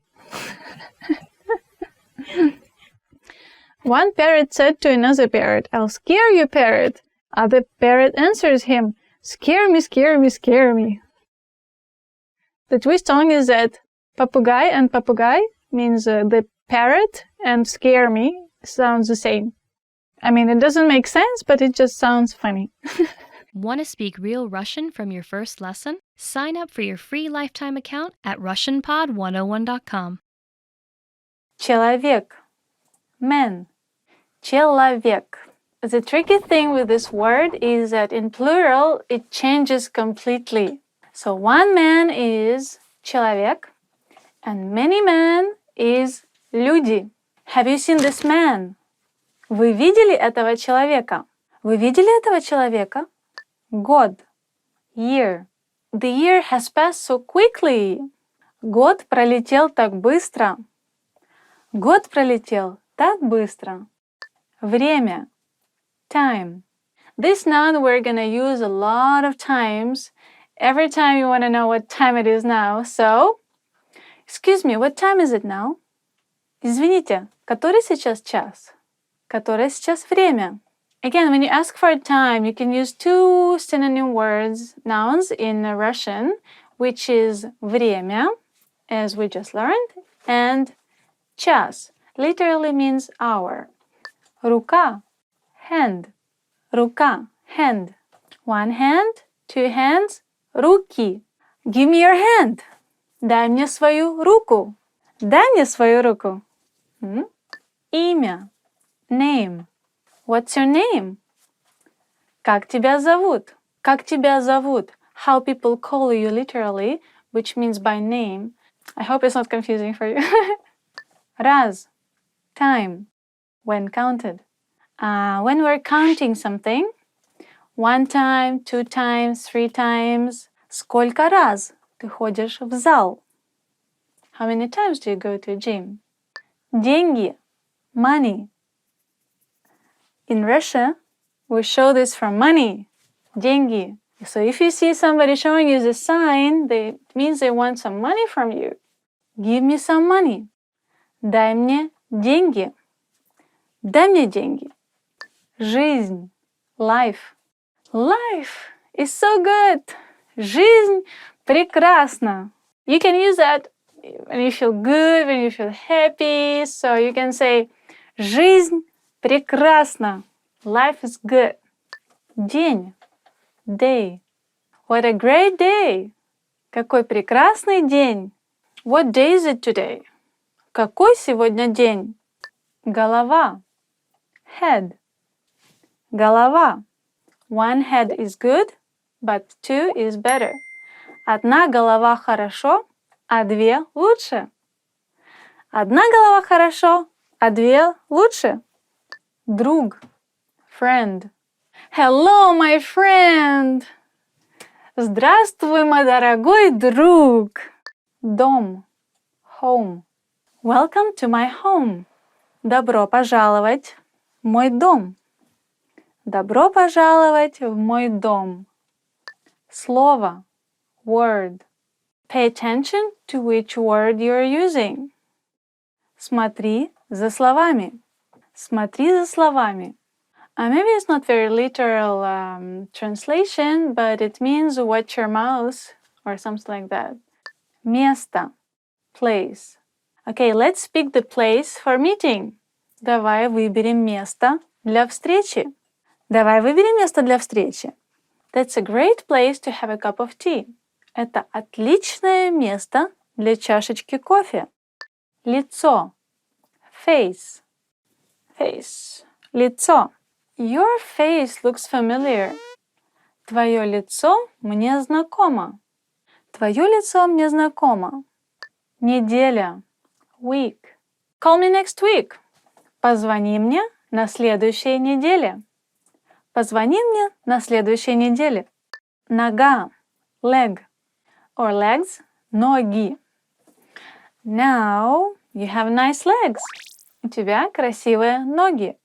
One parrot said to another parrot, I'll scare you, parrot. Other parrot answers him, Scare me, scare me, scare me. The twist song is that papagay and papagay means the parrot and scare me sounds the same. I mean, it doesn't make sense, but it just sounds funny. Want to speak real Russian from your first lesson? Sign up for your free lifetime account at RussianPod101.com. Человек. Man. Человек. The tricky thing with this word is that in plural, it changes completely. So one man is человек, and many men is люди. Have you seen this man? Вы видели этого человека? Вы видели этого человека? Год. Year. The year has passed so quickly. Год пролетел так быстро. Год пролетел так быстро. Время. Time. This noun we're gonna use a lot of times. Every time you want to know what time it is now. So, excuse me, what time is it now? Извините, который сейчас час? Которое сейчас время? Again, when you ask for time, you can use two synonym words, nouns in Russian, which is время, as we just learned, and час, literally means hour. Рука, hand. Рука, hand. One hand, two hands, руки. Give me your hand. Дай мне свою руку. Дай мне свою руку. Имя. Name. What's your name? Как тебя зовут? Как тебя зовут? How people call you literally, which means by name. I hope it's not confusing for you. Раз. Time. When counted. When we're counting something, 1 time, 2 times, 3 times. Сколько раз ты ходишь в зал? How many times do you go to a gym? Деньги. Money. In Russia, we show this for money. Деньги. So if you see somebody showing you this sign, it means they want some money from you. Give me some money. Дай мне деньги. Дай мне деньги. Жизнь. Life. Life is so good. Жизнь прекрасна. You can use that when you feel good, when you feel happy. So you can say, жизнь прекрасна. Life is good. День. Day. What a great day. Какой прекрасный день. What day is it today? Какой сегодня день? Голова. Head. Голова. One head is good, but 2 is better. Одна голова хорошо, а 2 лучше. Одна голова хорошо, а 2 лучше. Друг. Friend. Hello, my friend. Здравствуй, мой дорогой друг. Дом. Home. Welcome to my home. Добро пожаловать в мой дом. Добро пожаловать в мой дом. Слово. Word. Pay attention to which word you're using. Смотри за словами. Смотри за словами. Maybe it's not very literal translation, but it means watch your mouse or something like that. Место. Place. Okay, let's pick the place for meeting. Давай выберем место для встречи. Давай выберем место для встречи. That's a great place to have a cup of tea. Это отличное место для чашечки кофе. Лицо. Face. Face. Лицо. Your face looks familiar. Твое лицо мне знакомо. Твое лицо мне знакомо. Неделя. Week. Call me next week. Позвони мне на следующей неделе. Позвони мне на следующей неделе. Нога. Leg. Or legs. Ноги. Now you have nice legs. У тебя красивые ноги.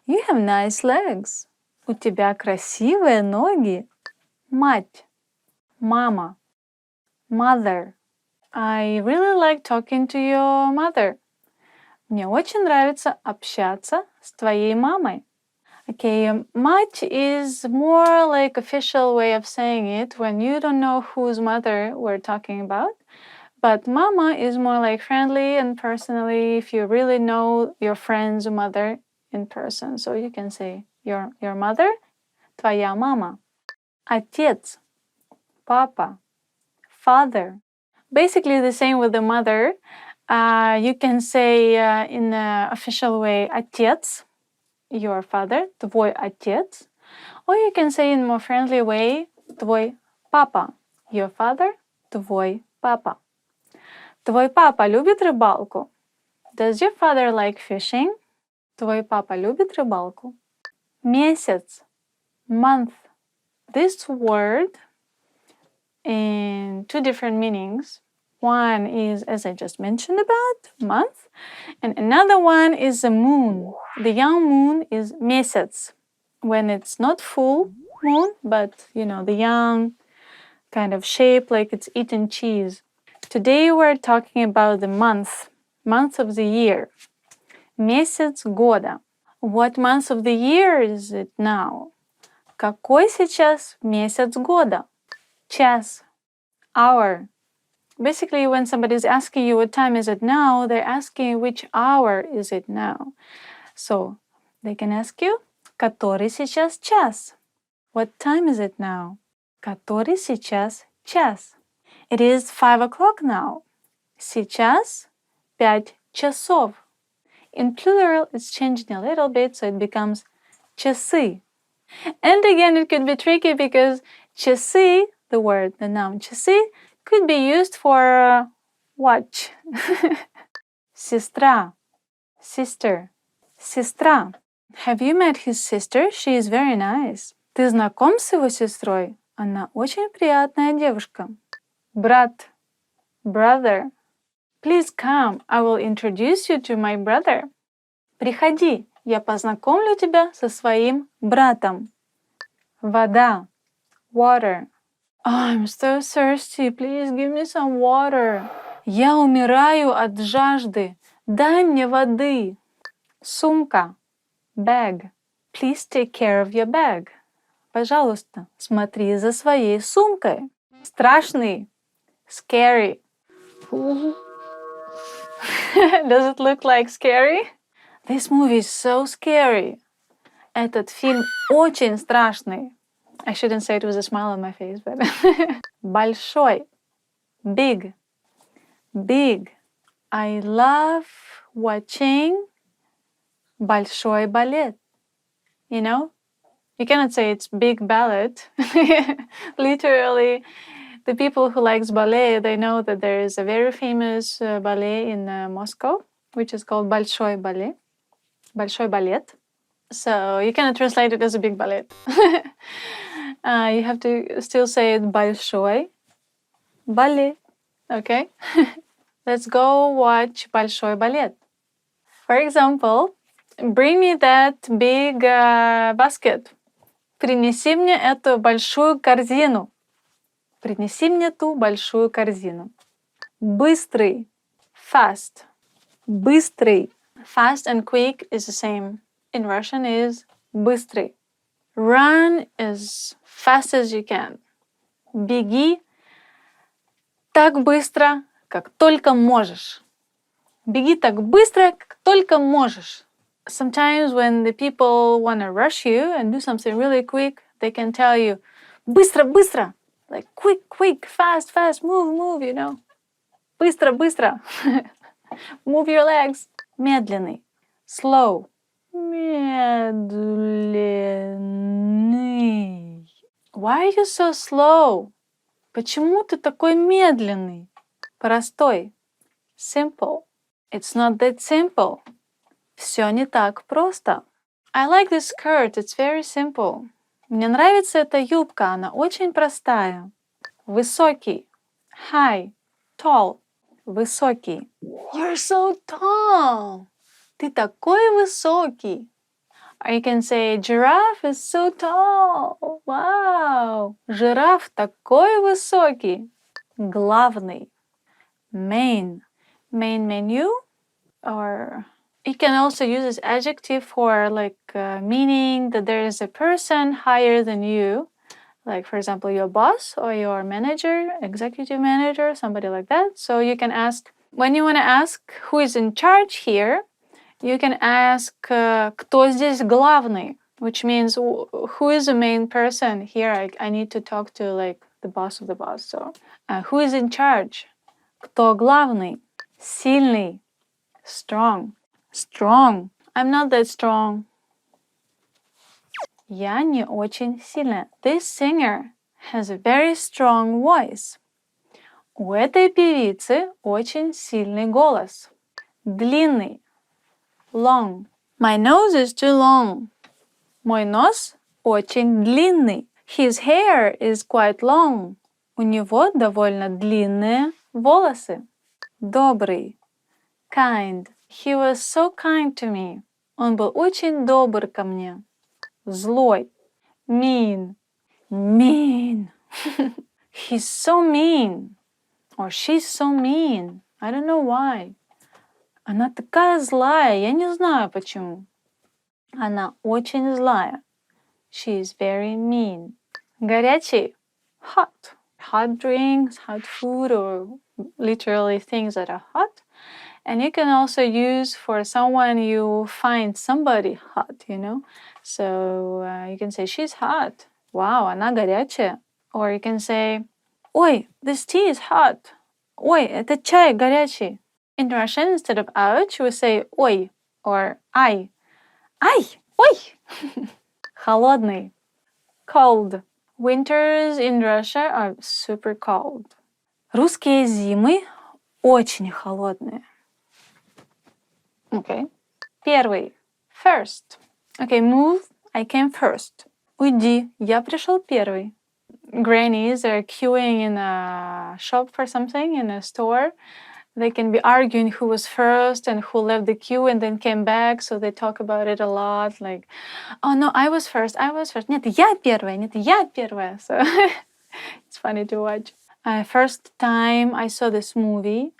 You have nice legs. У тебя красивые ноги. Мать. Мама. Mother. I really like talking to your mother. Мне очень нравится общаться с твоей мамой. Okay, мать is more like official way of saying it when you don't know whose mother we're talking about. But mama is more like friendly and personally if you really know your friend's mother in person. So you can say your mother, твоя мама. Отец, папа, father. Basically the same with the mother. You can say in the official way отец, your father, твой отец. Or you can say in more friendly way твой папа, your father, твой папа. Твой папа любит рыбалку? Does your father like fishing? Твой папа любит рыбалку? Месяц, month. This word in two different meanings. One is, as I just mentioned about, month, and another one is the moon. The young moon is месяц. When it's not full moon, but the young kind of shape like it's eaten cheese. Today we're talking about the month of the year. Месяц года. What month of the year is it now? Какой сейчас месяц года? Час. Hour. Basically, when somebody is asking you what time is it now, they're asking which hour is it now. So they can ask you, который сейчас час? What time is it now? Который сейчас час? It is 5 o'clock now. Сейчас 5 часов. In plural, it's changing a little bit, so it becomes часы. And again, it could be tricky because часы, the word, the noun часы, could be used for watch. Сестра, sister, сестра. Have you met his sister? She is very nice. Ты знаком с его сестрой? Она очень приятная девушка. Брат, brother. Please come, I will introduce you to my brother. Приходи, я познакомлю тебя со своим братом. Вода, water. I'm so thirsty, please give me some water. Я умираю от жажды, дай мне воды. Сумка, bag. Please take care of your bag. Пожалуйста, смотри за своей сумкой. Страшный, scary. Does it look like scary? This movie is so scary. Этот фильм очень страшный. I shouldn't say it with a smile on my face, but большой, big, big. I love watching большой балет. You know, you cannot say it's big ballet. Literally, the people who likes ballet, they know that there is a very famous ballet in Moscow, which is called большой балет. Большой балет. So you cannot translate it as a big ballet. You have to still say it большой балет. Okay? Let's go watch большой балет. For example, bring me that big basket. Принеси мне эту большую корзину. Принеси мне ту большую корзину. Быстрый. Fast. Быстрый. Fast and quick is the same. In Russian is быстрый. Run as fast as you can. Беги так быстро, как только можешь. Беги так быстро, как только можешь. Sometimes when the people want to rush you and do something really quick, they can tell you, быстро, быстро. Like quick, quick, fast, fast, move, move, you know. Быстро, быстро. Move your legs. Медленный. Slow. Медленный. Why are you so slow? Почему ты такой медленный? Простой. Simple. It's not that simple. Все не так просто. I like this skirt. It's very simple. Мне нравится эта юбка. Она очень простая. Высокий. High. Tall. Высокий. You're so tall. Ты такой высокий. Or you can say, giraffe is so tall. Wow. Жираф такой высокий. Главный. Main. Main menu. Or you can also use this adjective for meaning that there is a person higher than you. Like, for example, your boss or your manager, executive manager, somebody like that. So you can ask, when you want to ask who is in charge here, you can ask, кто здесь главный? Which means, who is the main person here? I need to talk to, like, the boss of the boss. So, who is in charge? Кто главный? Сильный. Strong. Strong. I'm not that strong. Я не очень сильная. This singer has a very strong voice. У этой певицы очень сильный голос. Длинный. Long. My nose is too long. Мой нос очень длинный. His hair is quite long. У него довольно длинные волосы. Добрый. Kind. He was so kind to me. Он был очень добр ко мне. Злой. Mean. Mean. He's so mean. Or she's so mean. I don't know why. Она такая злая, я не знаю почему. Она очень злая. She is very mean. Горячий. Hot. Hot drinks, hot food, or literally things that are hot. And you can also use for someone you find somebody hot, you know. So you can say, she's hot. Wow, она горячая. Or you can say, ой, this tea is hot. Ой, этот чай горячий. In Russian, instead of ouch, we say ой or ай. Ай, ой. Холодный. Cold. Winters in Russia are super cold. Русские зимы очень холодные. Okay. Первый. First. Okay, move. I came first. Уйди. Я пришел первый. Grannies are queuing in a shop for something, in a store. They can be arguing who was first and who left the queue and then came back. So they talk about it a lot. Like, oh no, I was first. Нет, я первая. So it's funny to watch. First time I saw this movie.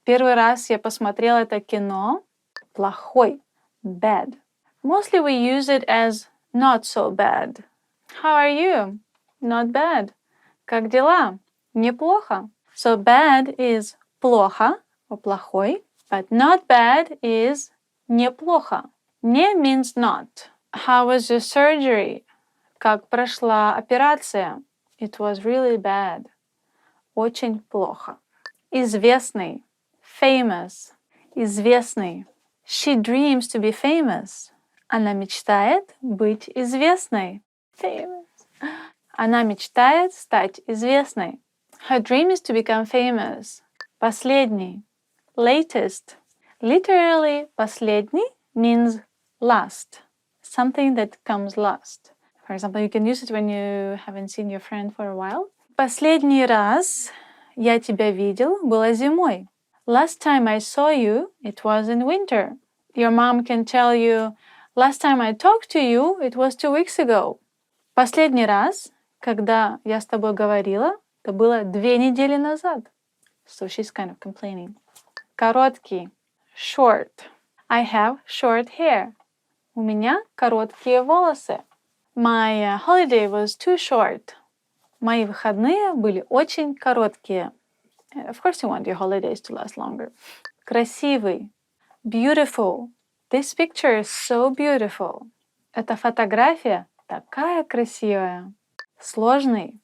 Первый раз я посмотрела это кино. Плохой. Bad. Mostly we use it as not so bad. How are you? Not bad. Как дела? Неплохо. So bad is плохо or плохой, but not bad is неплохо. Не means not. How was your surgery? Как прошла операция? It was really bad. Очень плохо. Известный. Famous. Известный. She dreams to be famous. Она мечтает быть известной. Famous. Она мечтает стать известной. Her dream is to become famous. Последний. Latest. Literally, последний means last. Something that comes last. For example, you can use it when you haven't seen your friend for a while. Последний раз я тебя видел было зимой. Last time I saw you, it was in winter. Your mom can tell you, last time I talked to you, it was 2 weeks ago. Последний раз, когда я с тобой говорила, это было 2 недели назад. So she's kind of complaining. Короткий. Short. I have short hair. У меня короткие волосы. My holiday was too short. Мои выходные были очень короткие. Of course you want your holidays to last longer. Красивый. Beautiful. This picture is so beautiful. Эта фотография такая красивая. Сложный.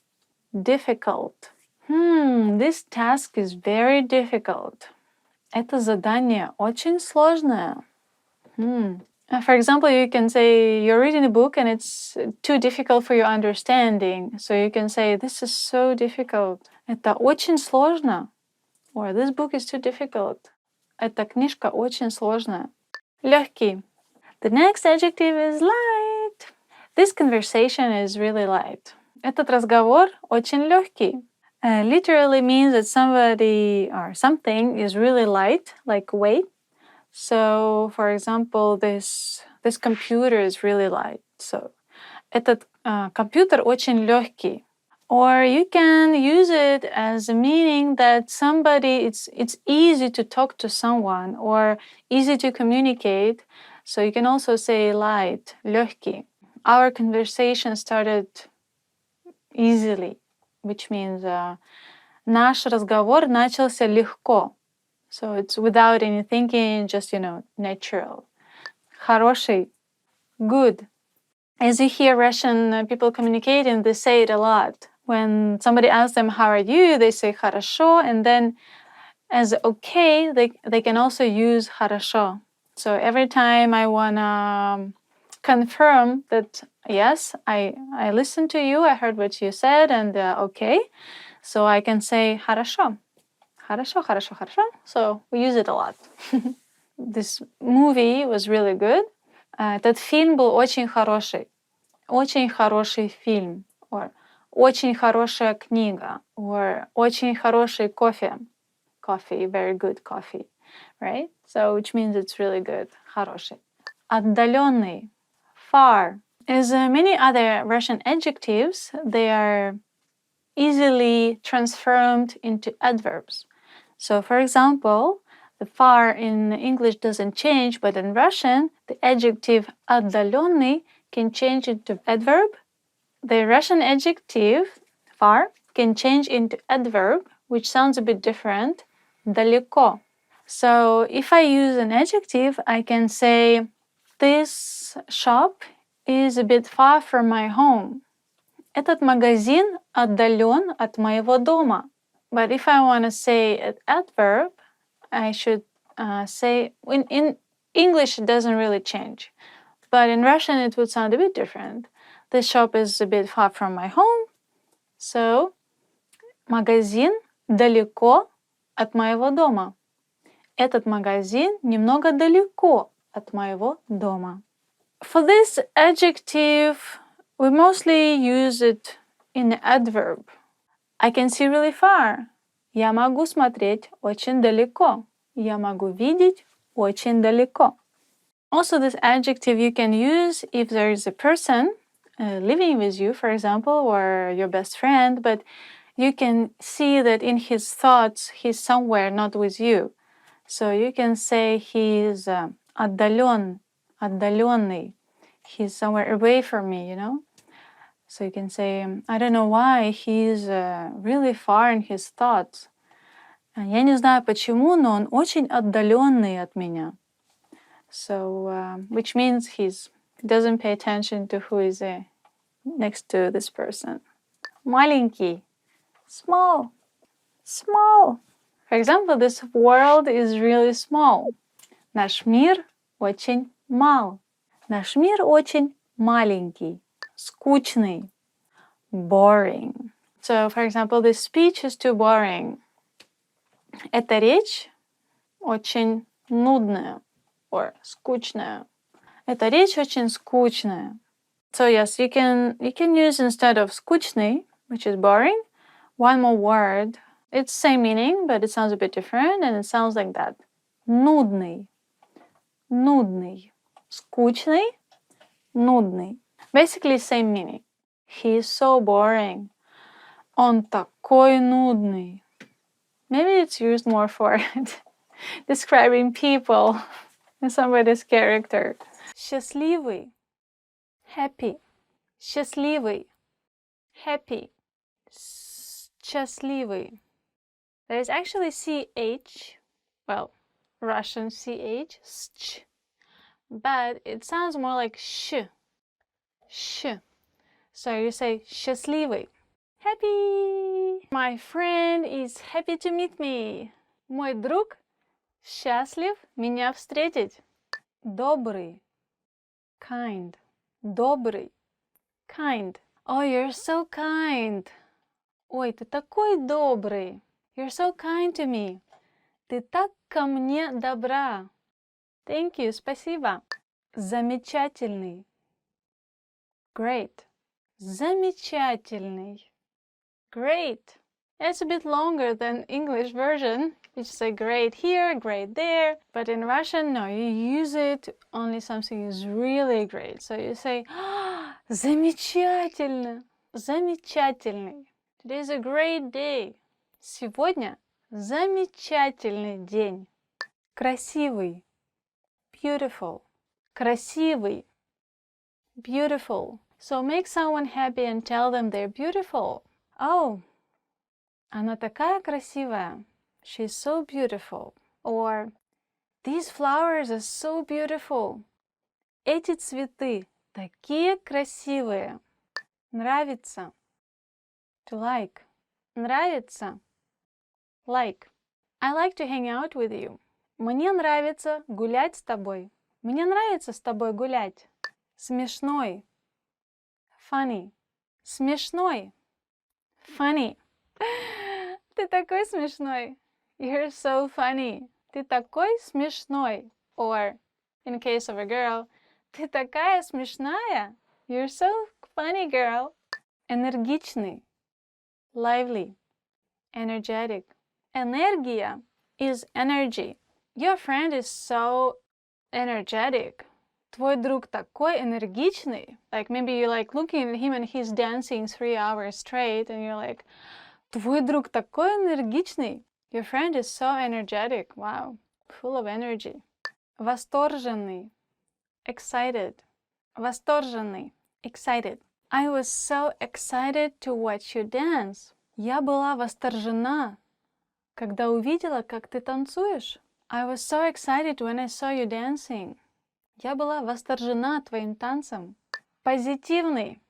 Difficult. This task is very difficult. Это задание очень сложное. For example, you can say you're reading a book and it's too difficult for your understanding. So you can say, this is so difficult. Это очень сложно. Or this book is too difficult. Эта книжка очень сложная. Легкий. The next adjective is light. This conversation is really light. Этот разговор очень легкий. Literally means that somebody or something is really light, like weight. So, for example, this computer is really light. So, этот компьютер очень легкий. Or you can use it as a meaning that somebody, it's easy to talk to someone or easy to communicate. So you can also say light, легкий. Our conversation started easily, which means наш разговор начался легко. So it's without any thinking, just, natural. Хороший, good. As you hear Russian people communicating, they say it a lot. When somebody asks them, how are you? They say хорошо. And then as okay, they can also use хорошо. So every time I want to confirm that, yes, I listened to you, I heard what you said, and okay. So I can say хорошо. Хорошо, хорошо, хорошо. So we use it a lot. This movie was really good. Этот фильм был очень хороший. Очень хороший фильм. Or очень хорошая книга. Or очень хороший кофе. Coffee, very good coffee. Right? So which means it's really good. Хороший. Отдаленный. Far. As many other Russian adjectives, they are easily transformed into adverbs. So, for example, the far in English doesn't change, but in Russian, the adjective отдаленный can change into adverb. The Russian adjective far can change into adverb, which sounds a bit different, далеко. So, if I use an adjective, I can say, this shop is a bit far from my home. Этот магазин отдален от моего дома. But if I want to say an adverb, I should say, in English it doesn't really change. But in Russian it would sound a bit different. This shop is a bit far from my home. So, магазин далеко от моего дома. Этот магазин немного далеко от моего дома. For this adjective, we mostly use it in the adverb. I can see really far. Я могу смотреть очень далеко. Я могу видеть очень далеко. Also, this adjective you can use if there is a person living with you, for example, or your best friend, but you can see that in his thoughts he's somewhere not with you. So you can say he's отдаленный. He's somewhere away from me, So you can say, I don't know why, he's really far in his thoughts. Я не знаю почему, но он очень отдаленный от меня. So, which means he doesn't pay attention to who is next to this person. Маленький, small. For example, this world is really small. Наш мир очень мал. Наш мир очень маленький. Скучный. Boring. So, for example, this speech is too boring. Эта речь очень нудная. Or скучная. Эта речь очень скучная. So yes, you can use instead of скучный, which is boring, one more word. It's same meaning, but it sounds a bit different, and it sounds like that. Нудный. Скучный. Нудный. Basically same meaning. He is so boring. Он такой нудный. Maybe it's used more for describing people somebody's character. Счастливый. Happy. Счастливый. Happy. Счастливый. There's actually CH, well, Russian CH, sch, but it sounds more like sh. So you say счастливый. Happy. My friend is happy to meet me. Мой друг счастлив меня встретить. Добрый. Kind. Добрый. Kind. Oh, you're so kind. Ой, ты такой добрый. You're so kind to me. Ты так ко мне добра. Thank you, спасибо. Замечательный. Great. Замечательный. Great. It's a bit longer than English version. You just say great here, great there. But in Russian, no, you use it only something is really great. So you say, замечательно. Замечательный. Today is a great day. Сегодня замечательный день. Красивый. Beautiful. Красивый. Beautiful. So make someone happy and tell them they're beautiful. Oh, она такая красивая. She's so beautiful. Or, these flowers are so beautiful. Эти цветы такие красивые. Нравится. To like. Нравится. Like. I like to hang out with you. Мне нравится гулять с тобой. Мне нравится с тобой гулять. Смешной. Funny. Смешной. Funny. Ты такой смешной. You're so funny. Ты такой смешной. Or, in case of a girl, ты такая смешная. You're so funny, girl. Энергичный. Lively. Energetic. Энергия is energy. Your friend is so energetic. Твой друг такой энергичный. Like maybe you're like looking at him and he's dancing 3 hours straight and you're like, твой друг такой энергичный. Your friend is so energetic. Wow. Full of energy. Восторженный. Excited. Восторженный. Excited. I was so excited to watch you dance. Я была восторжена, когда увидела, как ты танцуешь. I was so excited when I saw you dancing. Я была восторжена твоим танцем. Позитивный.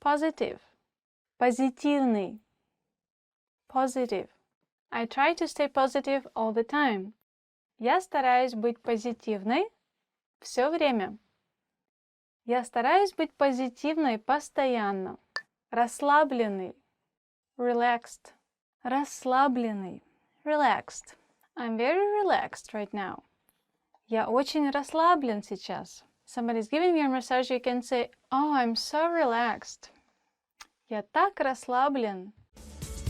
Positive. Позитивный. Positive. I try to stay positive all the time. Я стараюсь быть позитивной все время. Я стараюсь быть позитивной постоянно. Расслабленный. Relaxed. Расслабленный. Relaxed. I'm very relaxed right now. Я очень расслаблен сейчас. Somebody's giving you a massage, you can say, oh, I'm so relaxed. Я так расслаблен.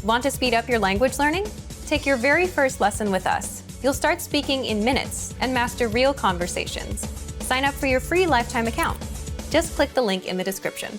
Want to speed up your language learning? Take your very first lesson with us. You'll start speaking in minutes and master real conversations. Sign up for your free lifetime account. Just click the link in the description.